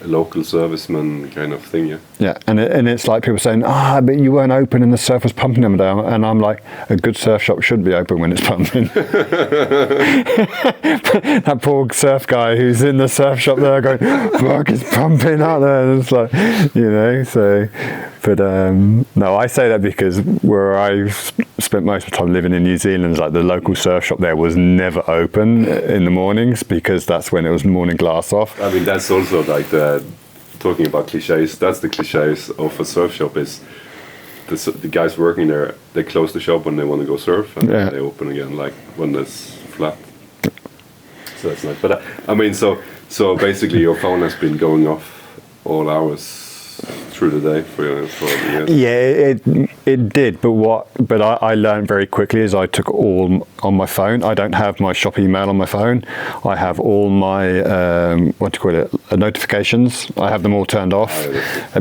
local serviceman kind of thing. Yeah, and it's like people saying, but you weren't open and the surf was pumping them down. And I'm like, a good surf shop should be open when it's pumping. That poor surf guy who's in the surf shop there going, fuck, it's pumping out there. And it's like, so. But no, I say that because where I spent most of the time living in New Zealand, like, the local surf shop there was never open in the mornings, because that's when it was morning glass off. That's also like talking about cliches. That's the cliches of a surf shop, is the guys working there, they close the shop when they want to go surf, and then they open again like when it's flat. So that's nice. But so basically your phone has been going off all hours through the day for years. Yeah, it did, but I learned very quickly as I took all on my phone. I don't have my shop email on my phone. I have all my notifications. I have them all turned off,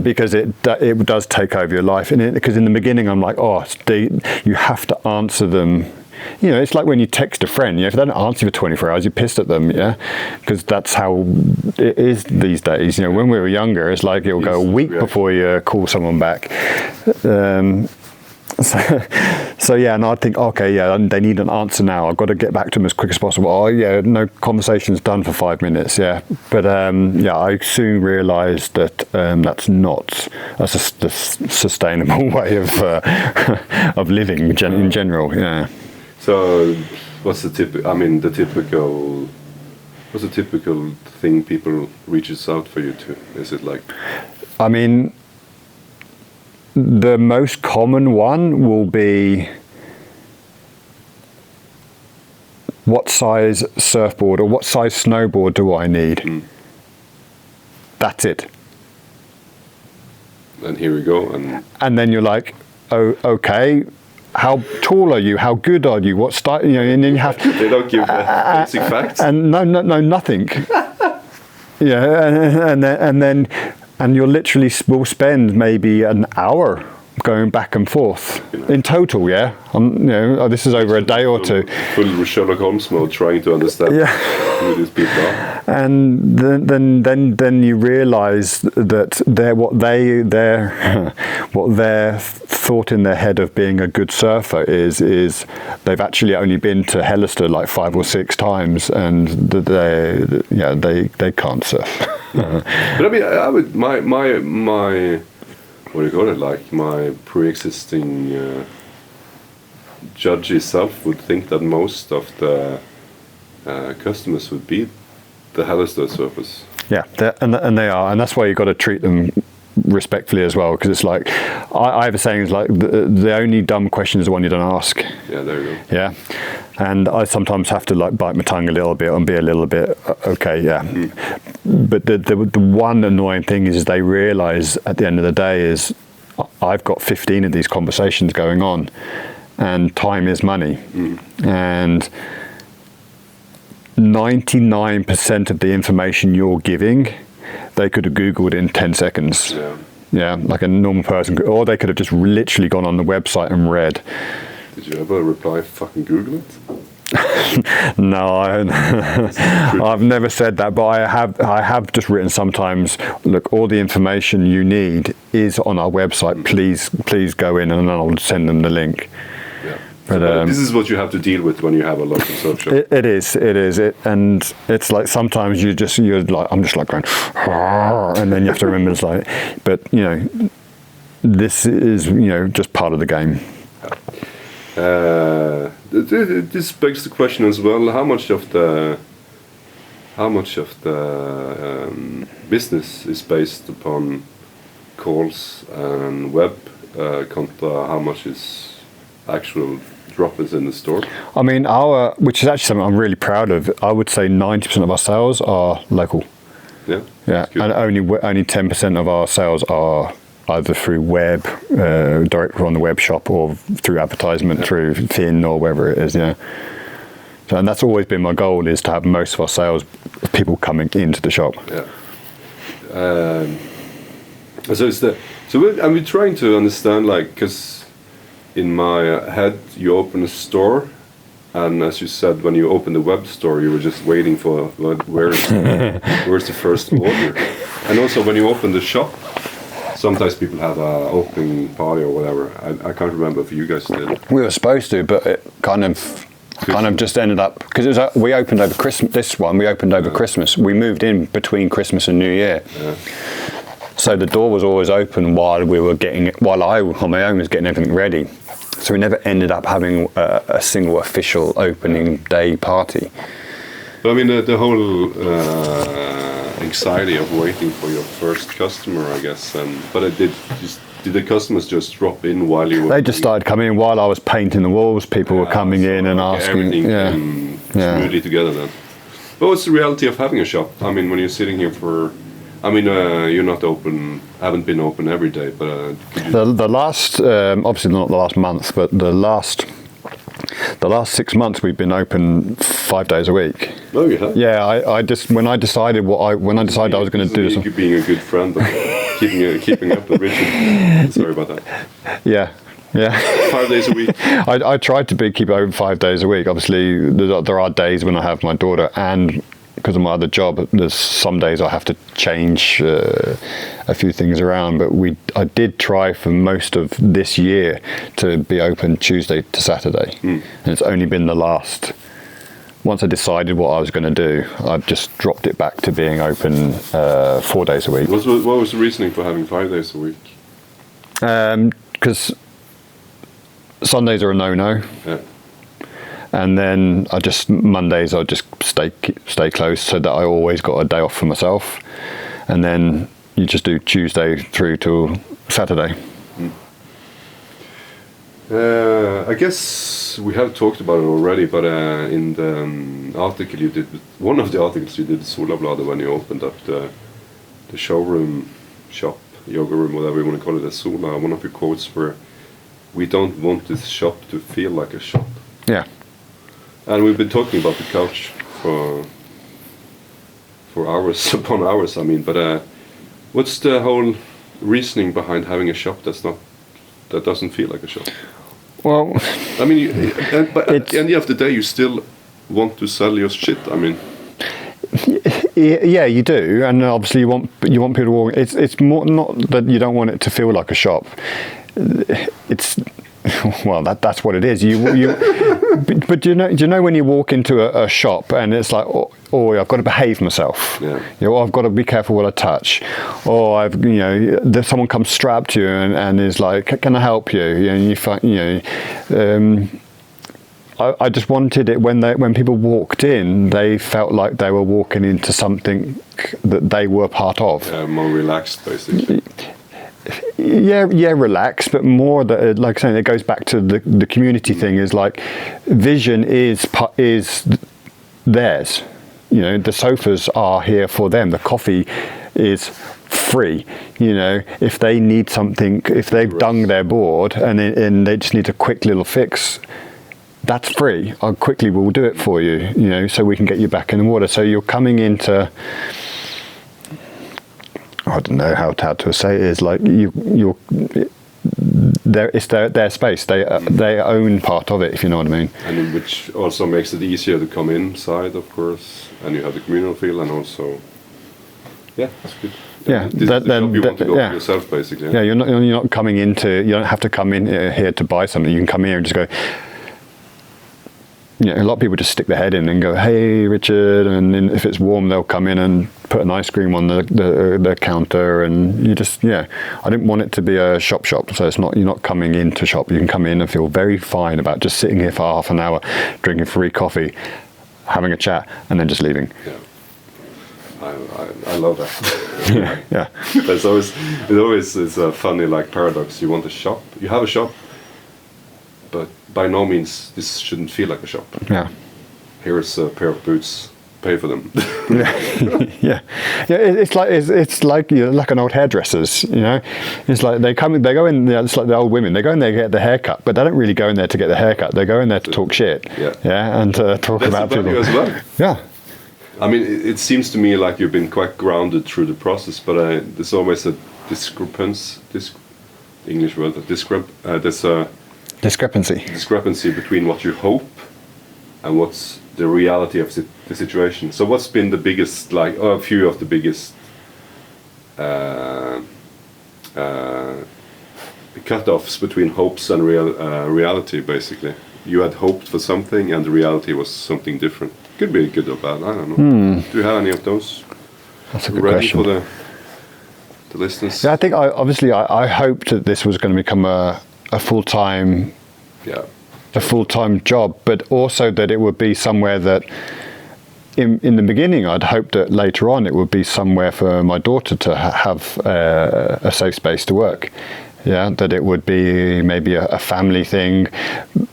because it does take over your life. And because in the beginning I'm like, you have to answer them. It's like when you text a friend, if they don't answer you for 24 hours, you're pissed at them, because that's how it is these days. When we were younger, it's like it'll go a week before you call someone back. So and I'd think, they need an answer now. I've got to get back to them as quick as possible. No conversation's done for 5 minutes, But I soon realised that that's not a sustainable way of living in general, So, what's the typical thing people reaches out for you to? Is it like? The most common one will be, what size surfboard or what size snowboard do I need? That's it. And here we go. And then you're like, oh, okay. How tall are you? How good are you? What style? And then you have. They don't give basic facts. And no, nothing. and you literally will spend maybe an hour going back and forth in total. Yeah, this is over a day or two. Full Sherlock Holmes mode, trying to understand who these people are. And then you realise that what their thought in their head of being a good surfer is they've actually only been to Hellister like 5 or 6 times, and they can't surf. But I mean, I would my what do you call it? Like my pre-existing judgy self would think that most of the customers would be the Hellister surfers. Yeah, and they are, and that's why you've got to treat them respectfully as well, because it's like I have a saying, is like the only dumb question is the one you don't ask. Yeah, there you go. Yeah, and I sometimes have to like bite my tongue a little bit and be a little bit okay. Yeah, but the one annoying thing is they realise at the end of the day is I've got 15 of these conversations going on, and time is money, and 99% of the information you're giving, they could have Googled in 10 seconds. Yeah, like a normal person, or they could have just literally gone on the website and read. Did you ever reply, fucking Google it? No, I've never said that, but I have just written sometimes, look, all the information you need is on our website. Please go in, and then I'll send them the link. Yeah. But this is what you have to deal with when you have a local surf shop. It is, and it's like sometimes I'm just like going, and then you have to remember it's like, but this is just part of the game. This begs the question as well: how much of the business is based upon calls and web, contra how much is actual drop-ins in the store? I mean, which is actually something I'm really proud of. I would say 90% of our sales are local. Yeah. And only 10% of our sales are either through web, direct on the web shop, or through advertisement through Finn or wherever it is. Yeah. So, and that's always been my goal, is to have most of our sales people coming into the shop. Yeah. I'm trying to understand, like, because in my head you open a store, and as you said, when you open the web store, you were just waiting for where's the first order. And also when you open the shop, sometimes people have a opening party or whatever. I can't remember if you guys did. We were supposed to, but it kind of just ended up, because we opened over Christmas. This one we opened over Christmas. We moved in between Christmas and New Year. Yeah. So the door was always open while I on my own was getting everything ready. So we never ended up having a single official opening day party. But I mean, the whole anxiety of waiting for your first customer, I guess. Did the customers just drop in while you were? They just started coming in while I was painting the walls. People were coming in and asking. Everything came smoothly together then. But what's the reality of having a shop? I mean, when you're sitting here you're not open, haven't been open every day, but the last, obviously not the last month, but the last 6 months we've been open 5 days a week. Oh, you have? Yeah, I just when I decided I was going to do this. Being a good friend, keeping up the ritual. Sorry about that. Yeah. 5 days a week. I tried to keep it open 5 days a week. Obviously, there are days when I have my daughter, and because of my other job, there's some days I have to change a few things around. But I did try for most of this year to be open Tuesday to Saturday, and it's only been once I decided what I was going to do, I've just dropped it back to being open 4 days a week. What was the reasoning for having 5 days a week? Because Sundays are a no-no. Yeah. And then Mondays I just stay closed, so that I always got a day off for myself. And then you just do Tuesday through to Saturday. I guess we have talked about it already, but in the article you did, one of the articles you did, Solabladet, when you opened up the showroom, shop, yoga room, whatever you want to call it, as Sola, one of your quotes were, "We don't want this shop to feel like a shop." Yeah. And we've been talking about the couch for hours upon hours. I mean, but what's the whole reasoning behind having a shop that's not that doesn't feel like a shop. Well, I mean, but at the end of the day, you still want to sell your shit. I mean, yeah, you do, and obviously you want people to walk. It's more not that you don't want it to feel like a shop. It's well, that's what it is. But do you know when you walk into a shop and it's like, oh, I've got to behave myself. Yeah. I've got to be careful what I touch. Or someone comes strapped to you and is like, can I help you? I just wanted it when people walked in, they felt like they were walking into something that they were part of. More relaxed, basically. Yeah, relax, but more that, like saying, it goes back to the community thing. Is like, vision is theirs. The sofas are here for them. The coffee is free. If they need something, if they've done their board and they just need a quick little fix, that's free. I quickly will do it for you. So we can get you back in the water. So you're coming into, I don't know how to say it, is like you're there. It's their space. They own part of it, if you know what I mean. And which also makes it easier to come inside, of course. And you have the communal feel, and also, yeah, that's good. Yeah, this is the shop you want to go for yourself, basically. Yeah, you're not coming into. You don't have to come in here to buy something. You can come here and just go. A lot of people just stick their head in and go, "Hey, Richard," and then if it's warm, they'll come in and put an ice cream on the counter, and you just I didn't want it to be a shop, so it's not, you're not coming in to shop. You can come in and feel very fine about just sitting here for half an hour, drinking free coffee, having a chat, and then just leaving. Yeah, I love that. Yeah. It always is a funny paradox. You want a shop, you have a shop, but by no means this shouldn't feel like a shop. Yeah. Here's a pair of boots. Pay for them. yeah. It's like like an old hairdresser's. It's like they go in there. It's like the old women. They go in there to get the haircut, but they don't really go in there to get the haircut. They go in there to talk shit. Yeah, and talk about people as well. Yeah. I mean, it seems to me like you've been quite grounded through the process, but there's always a discrepancy. English word. There's a discrepancy between what you hope and what's the reality of the situation. So what's been the biggest, a few of the biggest cut-offs between hopes and reality, basically? You had hoped for something and the reality was something different. Could be good or bad, I don't know. Do you have any of those? That's a good ready question. For the listeners? Yeah, I think I hoped that this was going to become a full-time a full-time job, but also that it would be somewhere that in the beginning I'd hoped that later on it would be somewhere for my daughter to have a safe space to work. That it would be maybe a family thing,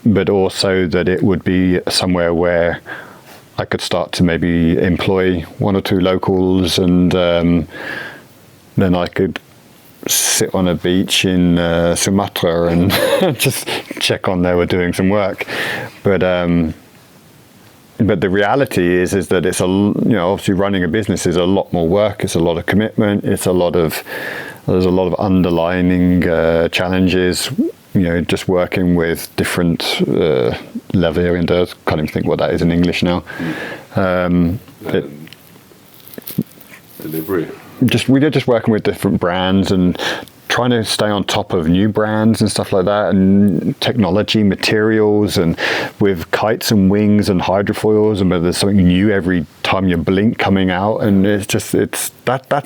but also that it would be somewhere where I could start to maybe employ one or two locals, and then I could sit on a beach in Sumatra and just check on they were doing some work. But the reality is that it's obviously running a business is a lot more work. It's a lot of commitment. There's a lot of underlining challenges. Just working with different leverandeurs. Can't even think what that is in English now. Delivery. We're just working with different brands and trying to stay on top of new brands and stuff like that, and technology, materials, and with kites and wings and hydrofoils, and there's something new every time you blink coming out, and that's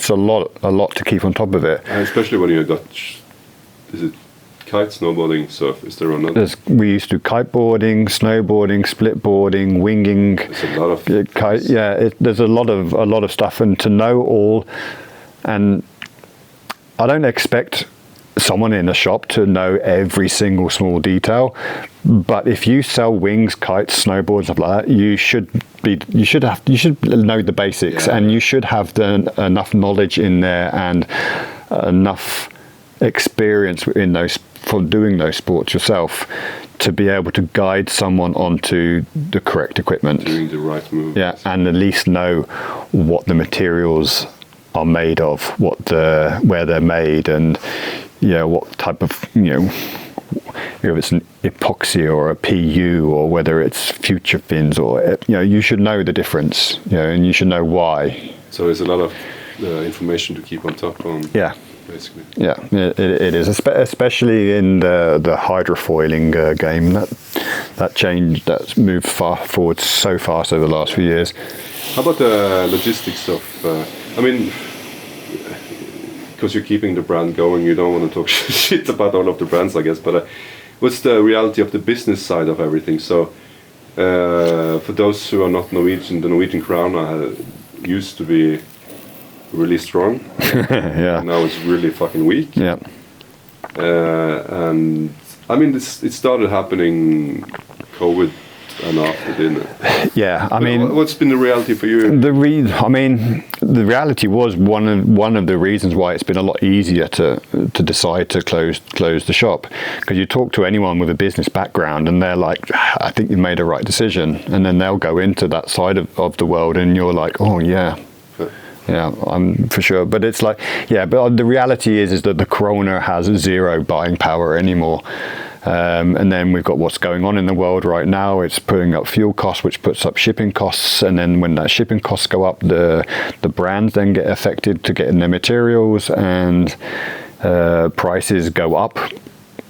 a lot to keep on top of it. And especially when you're Dutch, is it kite, snowboarding, surf? Is there another? We used to kiteboarding, snowboarding, splitboarding, winging. There's a lot of kite. Yeah, there's a lot of stuff, and to know all. And I don't expect someone in a shop to know every single small detail, but if you sell wings, kites, snowboards, stuff like that, you should know the basics, and you should have enough knowledge in there and enough experience in those for doing those sports yourself to be able to guide someone onto the correct equipment, doing the right move. Yeah, and at least know what the materials are made of, where they're made, and what type of, if it's an epoxy or a PU or whether it's future fins or, you should know the difference, and you should know why. So there's a lot of information to keep on top on. Yeah. Basically. Yeah, it is, especially in the hydrofoiling game. That's moved far forward so fast over the last few years. How about the logistics of? Because you're keeping the brand going, you don't want to talk shit about all of the brands, I guess. But what's the reality of the business side of everything? So, for those who are not Norwegian, the Norwegian krona used to be really strong. Yeah. Now it's really fucking weak. Yeah. And I mean, it started happening COVID and after, didn't it? Yeah. I mean, what's been the reality for you? The reality was one of the reasons why it's been a lot easier to decide to close the shop, because you talk to anyone with a business background and they're like, I think you've made a right decision, and then they'll go into that side of the world and you're like, oh yeah. Yeah, I'm for sure. But it's like, but the reality is that the krona has zero buying power anymore. And then we've got what's going on in the world right now. It's putting up fuel costs, which puts up shipping costs. And then when that shipping costs go up, the brands then get affected to getting their materials, and prices go up.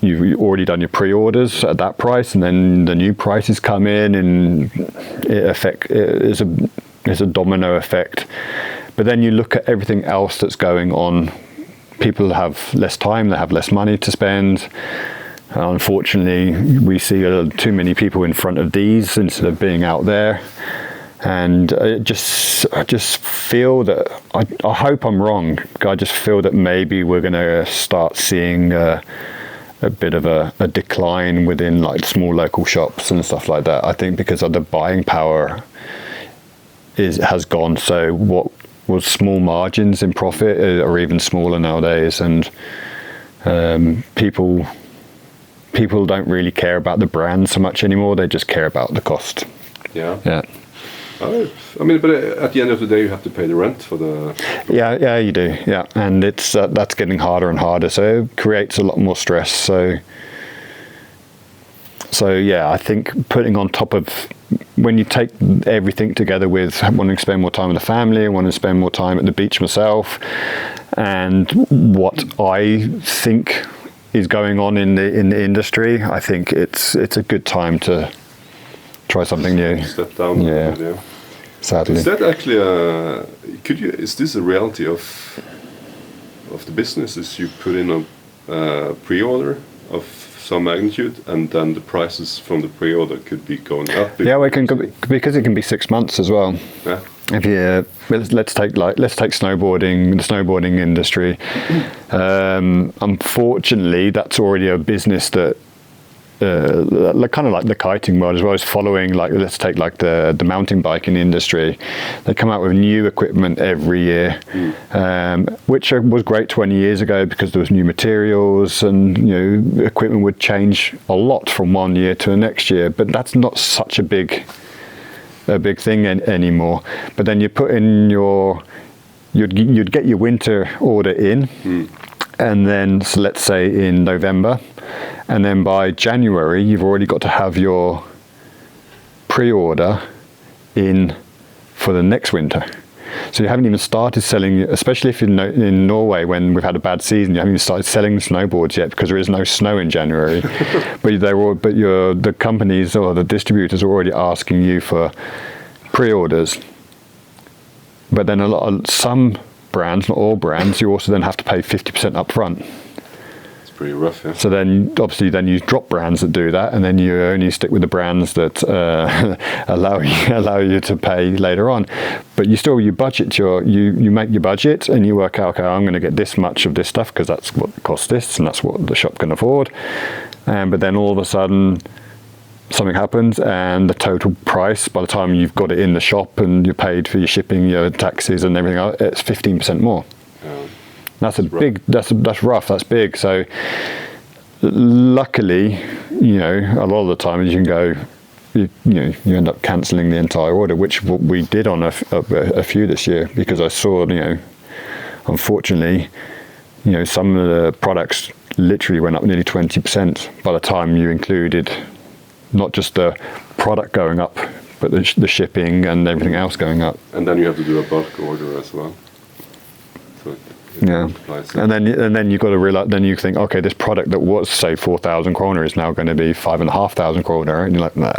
You've already done your pre-orders at that price, and then the new prices come in, and it's a domino effect. But then you look at everything else that's going on. People have less time, they have less money to spend. Unfortunately, we see too many people in front of these instead of being out there. And I just feel that, I hope I'm wrong, I just feel that maybe we're going to start seeing a bit of a decline within like small local shops and stuff like that. I think because of the buying power has gone. So what was small margins in profit are even smaller nowadays, and people don't really care about the brand so much anymore. They just care about the cost. Yeah. I mean, but at the end of the day, you have to pay the rent for the. Yeah, you do. Yeah, and it's that's getting harder and harder. So it creates a lot more stress. So yeah, I think putting on top of, when you take everything together with wanting to spend more time with the family, wanting to spend more time at the beach myself, and what I think is going on in the industry, I think it's a good time to try something new. Step down. Yeah. Sadly. Is that actually is this a reality of the business? Is you put in a pre-order of some magnitude, and then the prices from the pre-order could be going up? Yeah, because it can be 6 months as well. Yeah. If you let's take snowboarding, the snowboarding industry. Unfortunately, that's already a business that kind of like the kiting world as well, is following. Like, let's take like the mountain biking industry. They come out with new equipment every year, which was great 20 years ago because there was new materials, and equipment would change a lot from one year to the next year. But that's not such a big thing anymore. But then you put in you'd get your winter order in, and then so let's say in November, and then by January you've already got to have your pre-order in for the next winter. So you haven't even started selling, especially if in Norway, when we've had a bad season, you haven't even started selling snowboards yet because there is no snow in January. but the companies or the distributors are already asking you for pre-orders. But then some brands, not all brands, you also then have to pay 50% up front. It's pretty rough, yeah. So then obviously you drop brands that do that, and then you only stick with the brands that allow you to pay later on. But you budget you make your budget, and you work out, okay, I'm going to get this much of this stuff because that's what costs this, and that's what the shop can afford. But then all of a sudden something happens, and the total price, by the time you've got it in the shop and you're paid for your shipping, your taxes and everything else, it's 15% more. That's rough, that's big. So luckily, a lot of the time you can go, you end up cancelling the entire order, which we did on a few this year, because I saw, unfortunately, some of the products literally went up nearly 20% by the time you included not just the product going up, but the shipping and everything else going up. And then you have to do a bulk order as well. So it multiplies. And then you've got to realize. Then you think, okay, this product that was say 4,000 kroner is now going to be 5,500 kroner, and you're like, nah,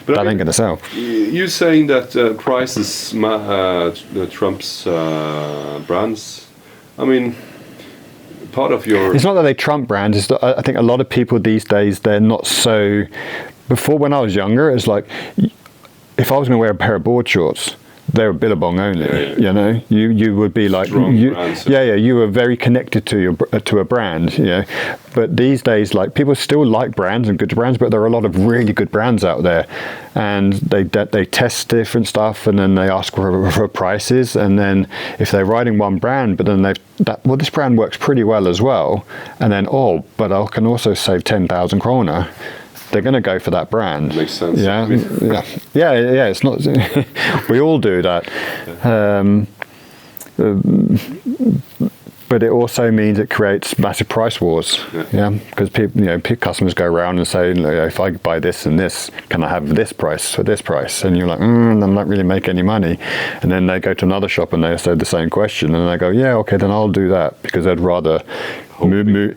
But that ain't going to sell. You're saying that prices trumps brands. I mean, part of your... It's not that they trump brands. It's that I think a lot of people these days, they're not so... Before, when I was younger, it's like, if I was going to wear a pair of board shorts, they were Billabong only. You know, you would be like, you were very connected to a brand. But these days, like, people still like brands and good brands, but there are a lot of really good brands out there, and they test different stuff, and then they ask for prices, and then if they're riding one brand, but then this brand works pretty well as well, and then but I can also save 10,000 kroner. They're going to go for that brand. Makes sense. Yeah. It's not. We all do that, but it also means it creates massive price wars. Yeah, because people, customers go around and say, if I buy this and this, can I have this price for this price? And you're like, I'm not really making any money. And then they go to another shop and they say the same question, and they go, yeah, okay, then I'll do that, because they'd rather. Hoping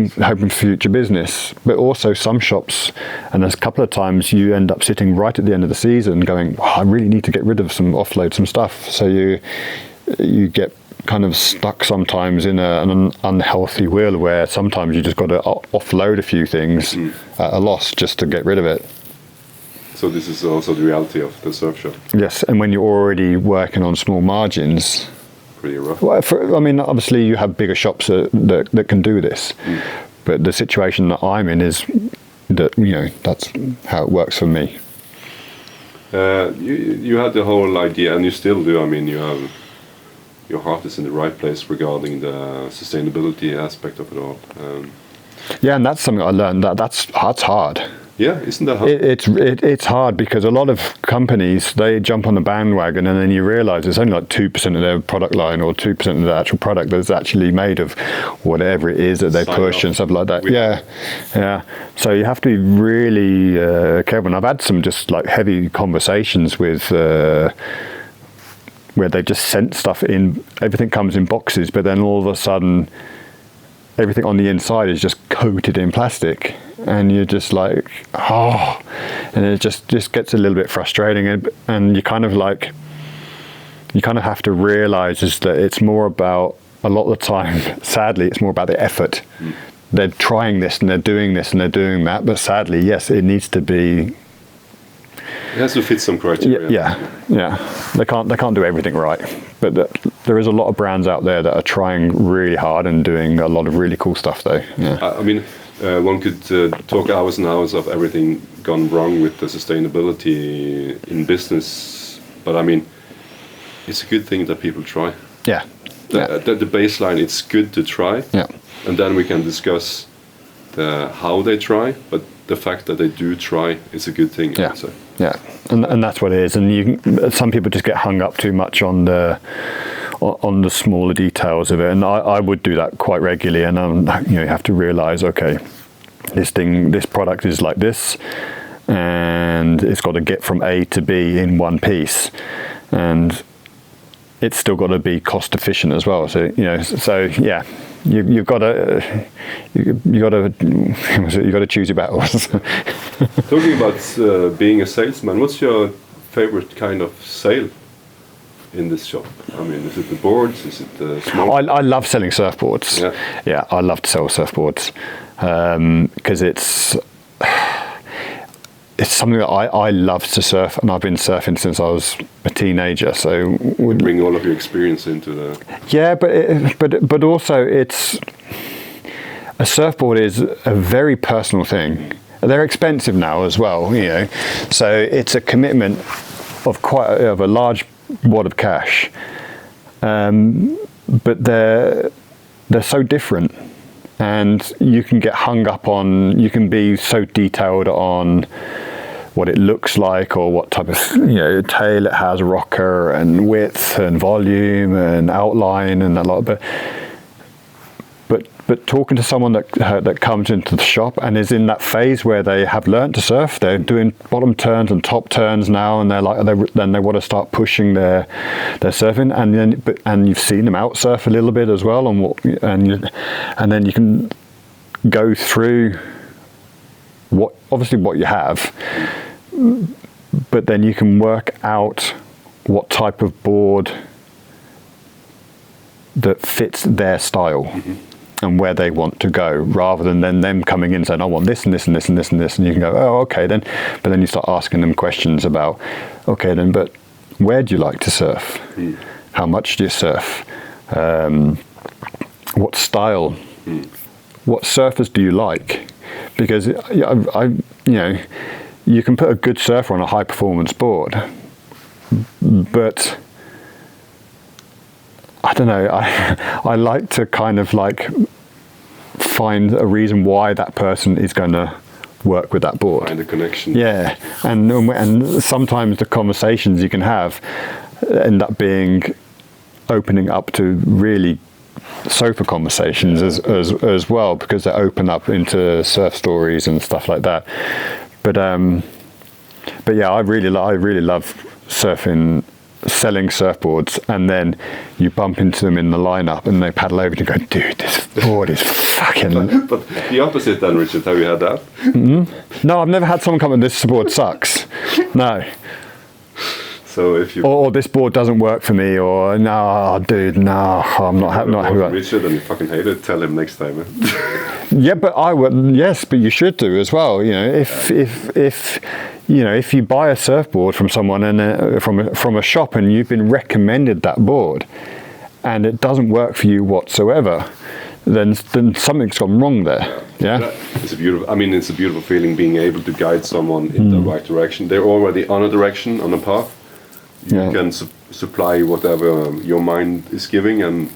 for future business. But also some shops, and there's a couple of times you end up sitting right at the end of the season going, I really need to get rid of offload some stuff. So you get kind of stuck sometimes in an unhealthy wheel where sometimes you just got to offload a few things at a loss just to get rid of it. So this is also the reality of the surf shop. Yes, and when you're already working on small margins, pretty rough. Well, obviously you have bigger shops that can do this, but the situation that I'm in is that that's how it works for me. You had the whole idea, and you still do. I mean, you have your heart is in the right place regarding the sustainability aspect of it all. And that's something I learned that's hard. Yeah, isn't that hard? It's hard because a lot of companies, they jump on the bandwagon, and then you realise it's only like 2% of their product line or 2% of the actual product that's actually made of whatever it is that they push and stuff like that. Yeah. So you have to be really careful. And I've had some just like heavy conversations with where they just sent stuff in. Everything comes in boxes, but then all of a sudden, everything on the inside is just coated in plastic. And you're just like, and it just gets a little bit frustrating, and you kind of have to realize is that it's more about, a lot of the time, sadly, it's more about the effort. They're trying this and they're doing this and they're doing that, but sadly, yes, it needs to be. It has to fit some criteria. Yeah. They can't do everything right, but there is a lot of brands out there that are trying really hard and doing a lot of really cool stuff, though. Yeah. I mean. One could talk hours and hours of everything gone wrong with the sustainability in business, but I mean, it's a good thing that people try. Yeah. The baseline, it's good to try. Yeah. And then we can discuss how they try, but the fact that they do try is a good thing. Yeah. Yeah. And that's what it is. And some people just get hung up too much on the smaller details of it, and I would do that quite regularly. And you have to realize, okay, this product is like this, and it's got to get from A to B in one piece, and it's still got to be cost efficient as well. So you've got to choose your battles. Talking about being a salesman, what's your favorite kind of sale in this shop? I mean, is it the boards? Is it the small? I love selling surfboards. Yeah, I love to sell surfboards because it's something that I love to surf, and I've been surfing since I was a teenager. So you bring all of your experience into the. Yeah, but also a surfboard is a very personal thing. They're expensive now as well, so it's a commitment of a large wad of cash, but they're so different, and you can get hung up on. You can be so detailed on what it looks like or what type of tail it has, rocker and width and volume and outline and a lot. But talking to someone that comes into the shop and is in that phase where they have learned to surf, they're doing bottom turns and top turns now, and then they want to start pushing their surfing, and you've seen them out surf a little bit as well, and then you can go through what you have, but then you can work out what type of board that fits their style. And where they want to go, rather than them coming in saying, I want this and this and this and this and this, and you can go, oh, okay then. But then you start asking them questions about, okay then, but where do you like to surf? How much do you surf? What style? What surfers do you like? Because you can put a good surfer on a high performance board, but I don't know, I like to kind of like find a reason why that person is going to work with that board. Find a connection. Yeah, and sometimes the conversations you can have end up being opening up to really sofa conversations as well, because they open up into surf stories and stuff like that. But yeah, I really love surfing, selling surfboards, and then you bump into them in the lineup and they paddle over and you go, dude, this board is fucking... But the opposite then, Richard, have you had that? Mm-hmm. No, I've never had someone come and this board sucks. No. So if you... Or this board doesn't work for me, or no, dude, no, I'm not happy with that. Richard, and you fucking hate it, tell him next time. Yeah, but I would, yes, but you should do as well. If you buy a surfboard from someone and from a shop and you've been recommended that board and it doesn't work for you whatsoever, then something's gone wrong there. Yeah, it's a beautiful feeling being able to guide someone in the right direction. They're already on a direction, on a path. You can supply whatever your mind is giving and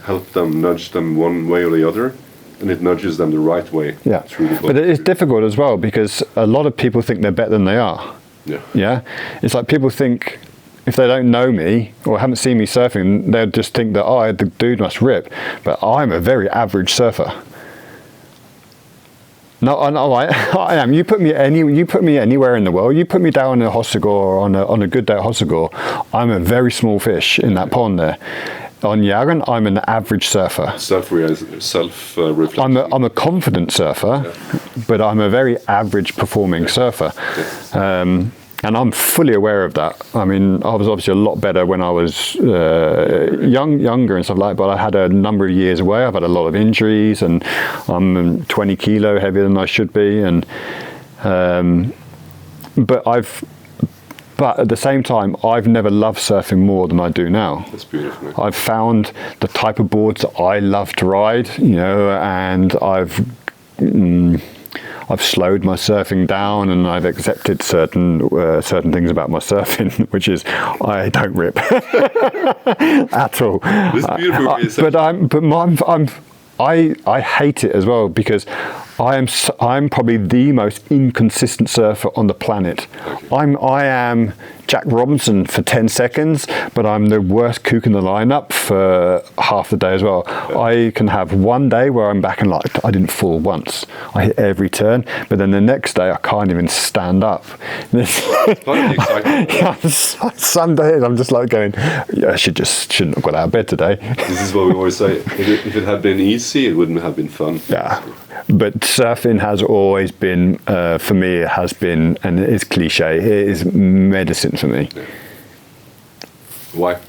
help them, nudge them one way or the other. And it nudges them the right way. Yeah, through the book. But it's difficult as well, because a lot of people think they're better than they are. Yeah. Yeah, it's like people think, if they don't know me or haven't seen me surfing, they'll just think that, oh, the dude must rip. But I'm a very average surfer. No, I am. You put me anywhere in the world. You put me down in a Hossegor on a good day at Hossegor, I'm a very small fish in that pond there. On Jæren, I'm an average surfer. Self-reflection. I'm a confident surfer, but I'm a very average performing surfer. And I'm fully aware of that. I mean, I was obviously a lot better when I was younger and stuff like that, but I had a number of years away. I've had a lot of injuries, and I'm 20 kilo heavier than I should be. But at the same time, I've never loved surfing more than I do now. That's beautiful. I've found the type of boards that I love to ride, and I've slowed my surfing down, and I've accepted certain things about my surfing, which is I don't rip at all. This beautiful. I hate it as well, because I'm probably the most inconsistent surfer on the planet. I am Jack Robinson for 10 seconds, but I'm the worst kook in the lineup for half the day as well. I can have one day where I'm back and like I didn't fall once. I hit every turn, but then the next day I can't even stand up. Some days I'm just like going, yeah, I shouldn't have got out of bed today. This is what we always say. If it had been easy, it wouldn't have been fun. Yeah. But surfing has always been, for me, it has been, and it is cliche, it is medicine for me. Yeah. Why?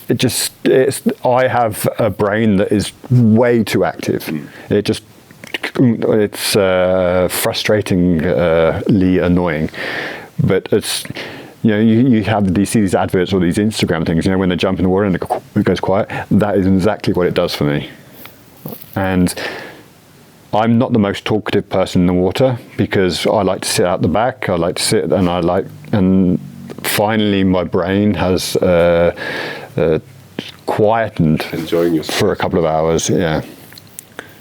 I have a brain that is way too active. It's frustratingly annoying. But it's, you see these adverts or these Instagram things, when they jump in the water and it goes quiet. That is exactly what it does for me. And I'm not the most talkative person in the water, because I like to sit out the back. I like to sit, and finally my brain has quietened. Enjoying yourself for a couple of hours. Yeah.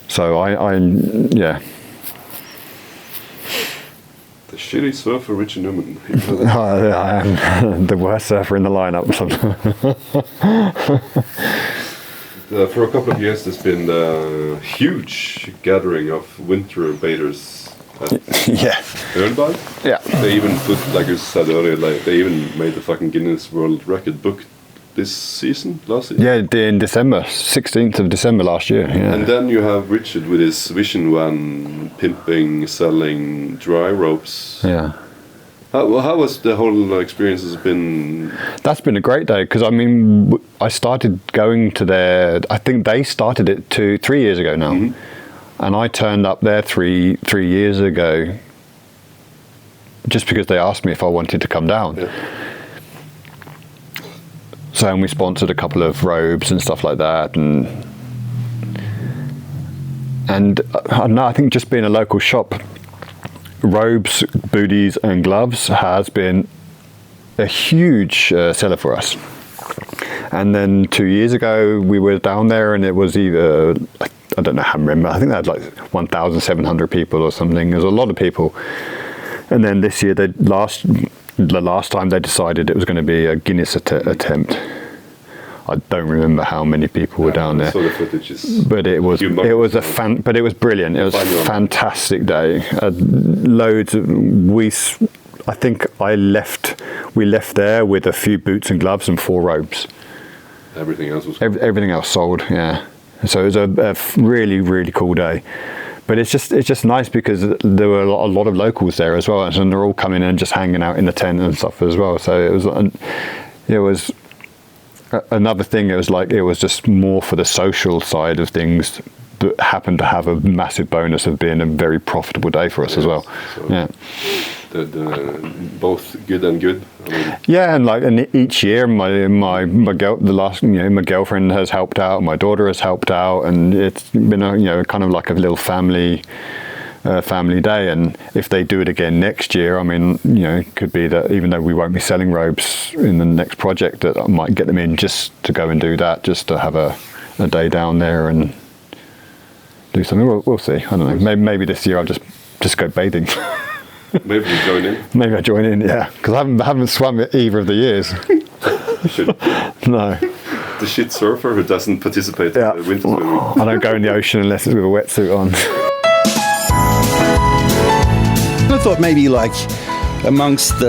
So The shitty surfer Richard Newman. I am the worst surfer in the lineup. For a couple of years, there's been a huge gathering of winter bathers. Yeah. Heard about it? Yeah. They even put, like you said earlier, like they even made the fucking Guinness World Record book this season, last season. Yeah, in December, 16th of December last year. Yeah. And then you have Richard with his vision van, pimping, selling dry ropes. Yeah. How was the whole experience? Has been? That's been a great day because I mean I started going to their. I think they started it 3 years ago now, and I turned up there three years ago. Just because they asked me if I wanted to come down. Yeah. So and we sponsored a couple of robes and stuff like that, and I don't know, I think just being a local shop. Robes, booties and gloves has been a huge seller for us. And then 2 years ago we were down there and it was either, I don't know how I remember, I think they had like 1,700 people or something. There's a lot of people. And then this year, the last time they decided it was going to be a Guinness attempt. I don't remember how many people were down there, so the footage is but it was brilliant. It was a fantastic day. Loads of I think we left there with a few boots and gloves and 4 robes. Everything else was everything else sold. Yeah, so it was a really cool day. But it's just nice because there were a lot of locals there as well, and they're all coming in and just hanging out in the tent and stuff as well. So it was. Another thing, it was just more for the social side of things that happened to have a massive bonus of being a very profitable day for us as well. So yeah. The both good and good. I mean. Yeah, and each year my girlfriend has helped out, my daughter has helped out, and it's been a kind of like a little family day. And if they do it again next year, I mean, it could be that even though we won't be selling robes in the next project, that I might get them in just to go and do that, just to have a day down there and do something. We'll see. I don't know. Maybe this year I'll just go bathing. Maybe you join in. Maybe I join in. Yeah, because I haven't swum it either of the years. Should. No. The shit surfer who doesn't participate in the winter swimming. I don't go in the ocean unless it's with a wetsuit on. I thought maybe like amongst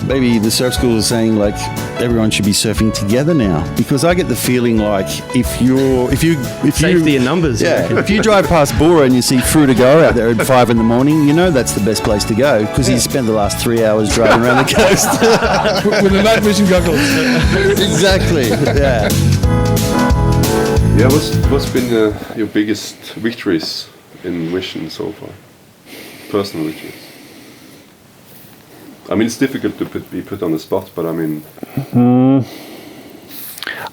maybe the surf school is saying like everyone should be surfing together now, because I get the feeling like if safety in numbers. Yeah, if you drive past Bora and you see Fruitigo out there at 5 a.m, that's the best place to go because he spent the last 3 hours driving around the coast with the night vision goggles. Exactly. Yeah. Yeah. What's been your biggest victories in Vision so far? Personal victories. I mean, it's difficult to be put on the spot, but I mean...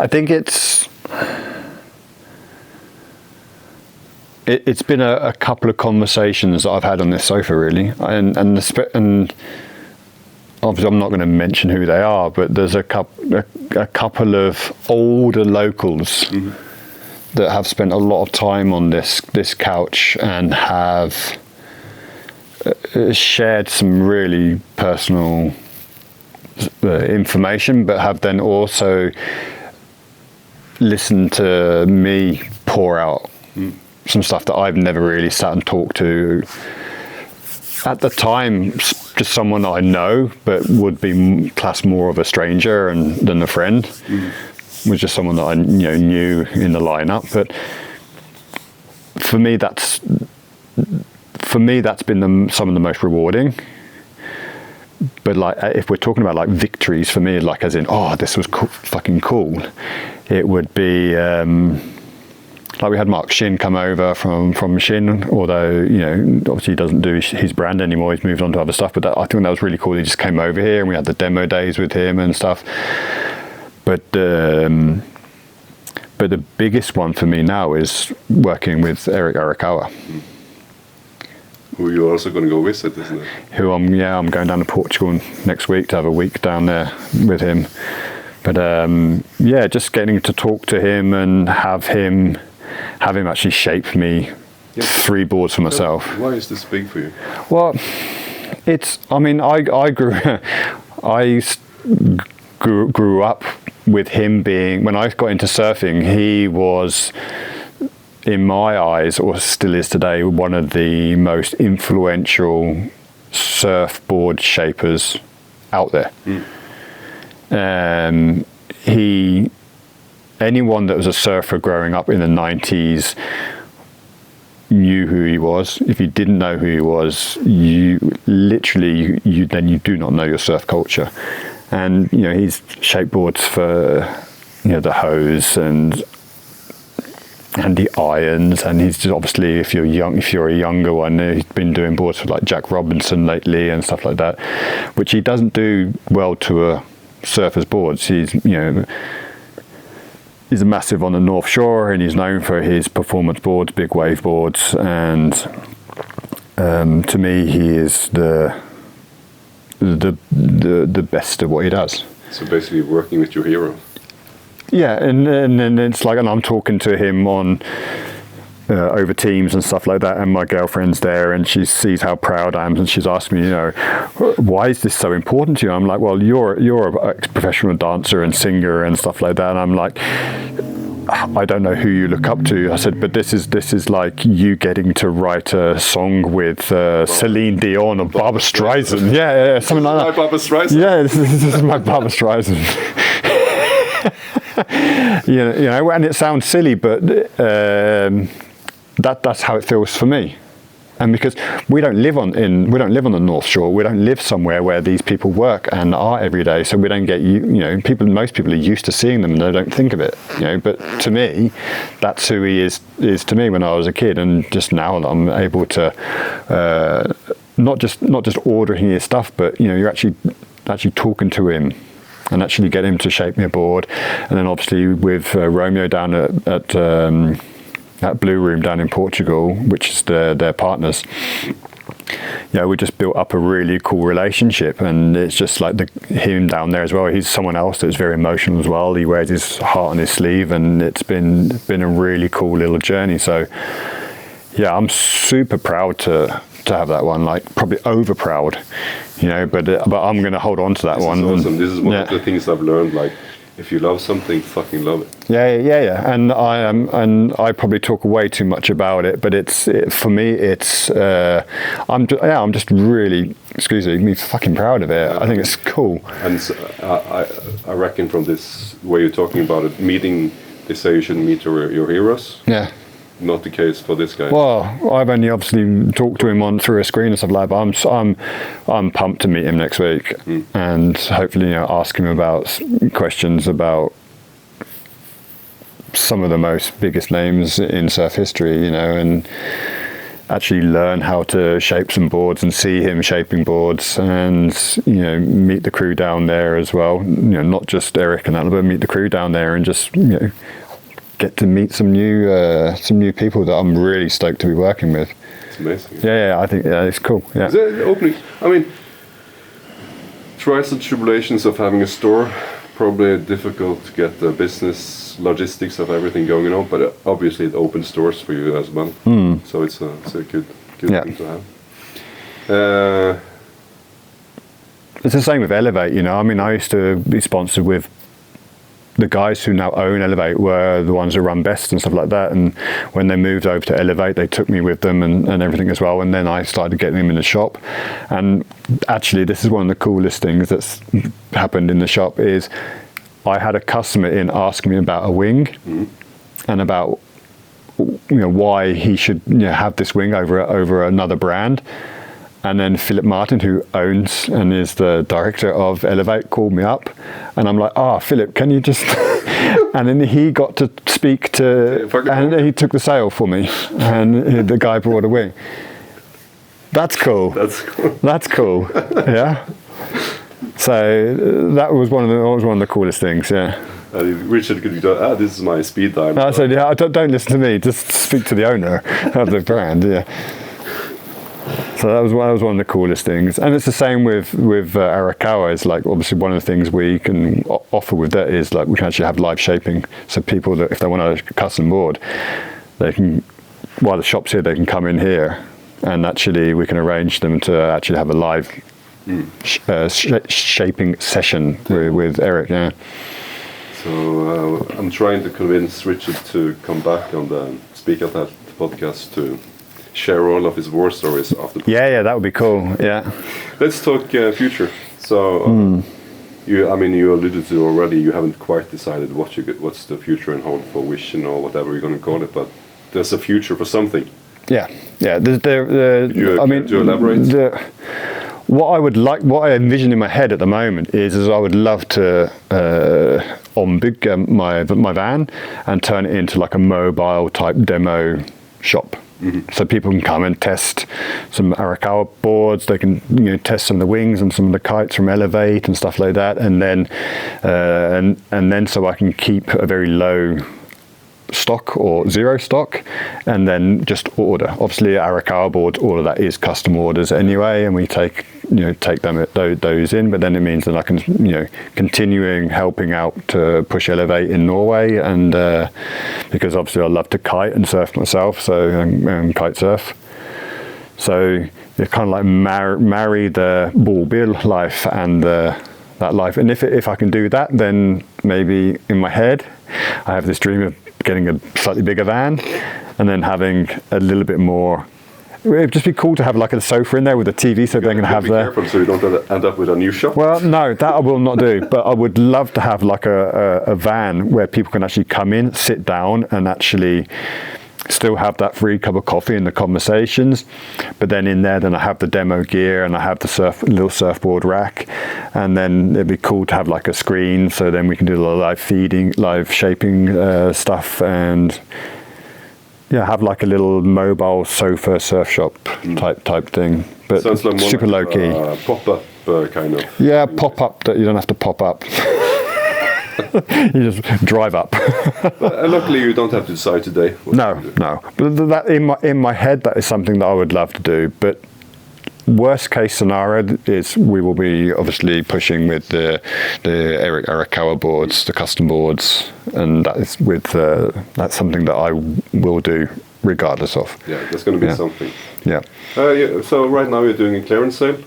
I think it's been a couple of conversations that I've had on this sofa, really. And obviously I'm not going to mention who they are, but there's a couple of older locals that have spent a lot of time on this couch and have... shared some really personal information, but have then also listened to me pour out some stuff that I've never really sat and talked to. At the time, just someone I know, but would be classed more of a stranger than a friend. Was just someone that I knew in the lineup. But for me, that's been some of the most rewarding. But like, if we're talking about like victories for me, like as in, oh, this was fucking cool, it would be like we had Mark Shin come over from Shin, although obviously he doesn't do his brand anymore. He's moved on to other stuff. But I think that was really cool. He just came over here and we had the demo days with him and stuff. But the biggest one for me now is working with Eric Arakawa. Who you're also going to go visit, isn't it? Who I'm going down to Portugal next week to have a week down there with him. But just getting to talk to him and have him actually shape me 3 boards for myself. Why is this big for you? Well, I mean, I grew up with him being, when I got into surfing, he was, in my eyes, or still is today, one of the most influential surfboard shapers out there. Anyone that was a surfer growing up in the 90s knew who he was. If you didn't know who he was, you do not know your surf culture. And he's shaped boards for the hose and the irons, and he's just, obviously, if you're a younger one, he's been doing boards for like Jack Robinson lately and stuff like that, which he doesn't do well to a surfer's boards. He's a massive on the North Shore, and he's known for his performance boards, big wave boards, and to me, he is the best of what he does. So basically, working with your hero. Yeah, and then it's like, and I'm talking to him on over Teams and stuff like that, and my girlfriend's there, and she sees how proud I am, and she's asked me, why is this so important to you? I'm like, well, you're a professional dancer and singer and stuff like that, and I'm like, I don't know who you look up to. I said, but this is like you getting to write a song with Celine Dion or Barbra Streisand. Yeah, something like that. My Barbra Streisand. Yeah, this is my Barbra Streisand. And it sounds silly, but that's how it feels for me. And because we don't live on the North Shore, we don't live somewhere where these people work and are every day, so we don't get most people are used to seeing them and they don't think of it. But to me, that's who he is to me when I was a kid, and just now that I'm able to not just ordering his stuff, but you're actually talking to him and actually get him to shape me a board. And then obviously with Romeo down at Blue Room down in Portugal, which is their partners, we just built up a really cool relationship, and it's just like him down there as well. He's someone else that's very emotional as well. He wears his heart on his sleeve, and it's been a really cool little journey. So yeah, I'm super proud to have that one, like probably over proud, but I'm going to hold on to that one. This is awesome. This is one of the things I've learned, like, if you love something, fucking love it. Yeah. And I probably talk way too much about it, but for me, I'm just really, excuse me, fucking proud of it. I think it's cool. And so, I reckon from this way you're talking about it, they say you shouldn't meet your heroes. Yeah. Not the case for this guy. Well, I've only obviously talked to him through a screen and stuff like that, but I'm pumped to meet him next week and hopefully ask him about questions about some of the most biggest names in surf history, and actually learn how to shape some boards and see him shaping boards, and meet the crew down there as well. Not just Eric and that, but meet the crew down there and just get to meet some new people that I'm really stoked to be working with. It's amazing. Yeah, I think it's cool. Yeah. Is there opening? I mean, trials and tribulations of having a store, probably difficult to get the business logistics of everything going on, but obviously it opens doors for you as well. So it's a good thing to have. It's the same with Elevate. I mean, I used to be sponsored with the guys who now own Elevate were the ones who run Best and stuff like that, and when they moved over to Elevate, they took me with them and everything as well, and then I started getting them in the shop. And actually, this is one of the coolest things that's happened in the shop is I had a customer in asking me about a wing and about why he should have this wing over another brand. And then Philip Martin, who owns and is the director of Elevate, called me up, and I'm like, Philip, can you just... And then he got to speak to... And he took the sale for me, and the guy brought a wing. That's cool. That's cool. Yeah. So that was one of the coolest things, yeah. Richard could be done, this is my speed dive. I said, don't listen to me, just speak to the owner of the brand, yeah. So that was one of the coolest things, and it's the same with Arakawa. It's like obviously one of the things we can offer with that is like we can actually have live shaping. So people that if they want a custom board, they can while the shop's here, they can come in here and actually we can arrange them to actually have a live shaping session with Eric. Yeah. So I'm trying to convince Richard to come back on the Speak at That podcast to share all of his war stories after. Yeah, that would be cool. Yeah. Let's talk future. So you alluded to already. You haven't quite decided what's the future and hold for Vision or whatever you're going to call it, but there's a future for something. Yeah. Do you elaborate? What I envision in my head at the moment is I would love to ombygga my van and turn it into like a mobile type demo shop. So people can come and test some Arakawa boards. They can test some of the wings and some of the kites from Elevate and stuff like that, and then so I can keep a very low stock or zero stock, and then just order. Obviously, Arakawa boards, all of that is custom orders anyway, and we take them those in. But then it means that I can continuing helping out to push Elevate in Norway, and because obviously I love to kite and surf myself, so kite surf. So you kind of like marry the ballbill life and that life. And if I can do that, then maybe in my head I have this dream of getting a slightly bigger van and then having a little bit more. It'd just be cool to have like a sofa in there with a TV, so they're going to have there. Careful so you don't end up with a new shop. Well, no, that I will not do. But I would love to have like a van where people can actually come in, sit down, and actually still have that free cup of coffee and the conversations. But then in there, then I have the demo gear and I have the little surfboard rack, and then it'd be cool to have like a screen, so then we can do the live feeding, live shaping stuff, and have like a little mobile sofa surf shop type thing. But sounds like more super like low key. Pop-up kind of. Yeah, pop up that you don't have to pop up. You just drive up. But luckily, you don't have to decide today. No. But that in my head, that is something that I would love to do. But worst case scenario is we will be obviously pushing with the Eric Arakawa boards, the custom boards, and that is that's something that I will do regardless of. Yeah, there's going to be something. Yeah. So right now you're doing a clearance sale.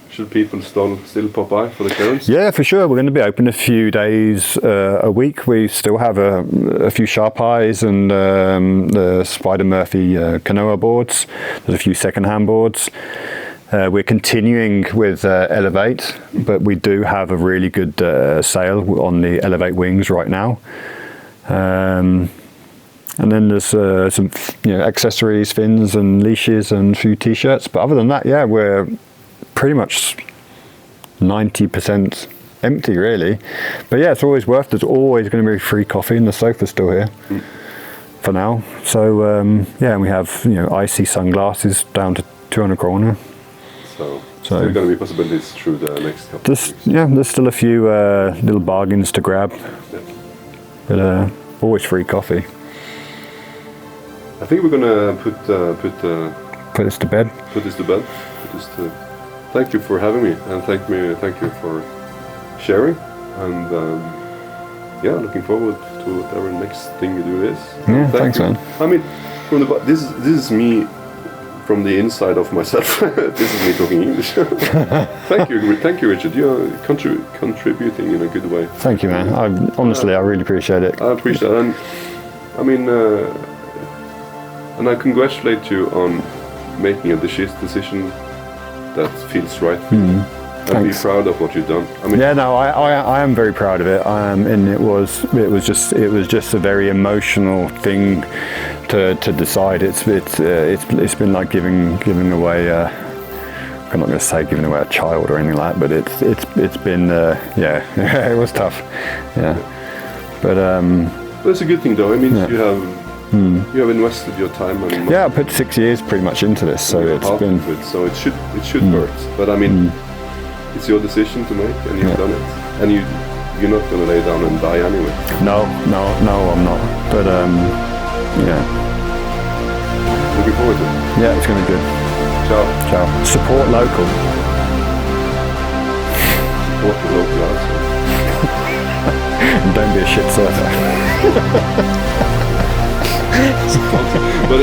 Should people still pop by for the clearance? Yeah, for sure. We're going to be open a few days a week. We still have a few Sharp Eyes and the Spider Murphy Kanoa boards. There's a few second-hand boards. We're continuing with Elevate, but we do have a really good sale on the Elevate wings right now. And then there's some accessories, fins and leashes and a few t-shirts. But other than that, we're pretty much 90% empty, really. But it's always worth. There's always going to be free coffee, and the sofa's still here for now. So and we have icy sunglasses down to 200 krona. So there's going to be possibilities through the next couple. There's still a few little bargains to grab, but always free coffee. I think we're going to put this to bed. Thank you for having me, and thank you for sharing, and looking forward to whatever next thing you do is. Yeah, thanks, man. I mean, this is me from the inside of myself. This is me talking English. Thank you, Richard. You're contributing in a good way. Thank you, man. I really appreciate it. I appreciate it, and I mean, and I congratulate you on making a decision that feels right for you. And be proud of what you've done. I mean, I am very proud of it. And it was just a very emotional thing to decide. It's been like giving away. I'm not going to say giving away a child or anything like that, but it's been it was tough. Yeah, but it's a good thing though. I mean, you have invested your time and money. I put 6 years pretty much into this, so it's been. So it should hurt. But I mean, it's your decision to make, and you've done it. And you're not going to lay down and die anyway. No, I'm not. But looking forward to it. Yeah, it's going to be good. Ciao. Support local. Support the local artists. And don't be a shit surfer. But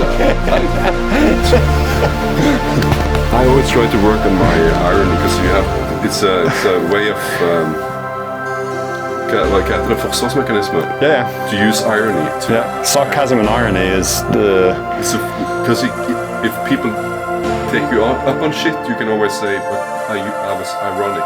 I always try to work on my irony because it's a way of like a forsvarsmekanisme. Yeah. To use irony. Sarcasm and irony is the. Because if people take you up on shit, you can always say, "But I was ironic."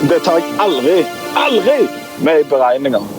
Det tar jeg aldri med i beregninger.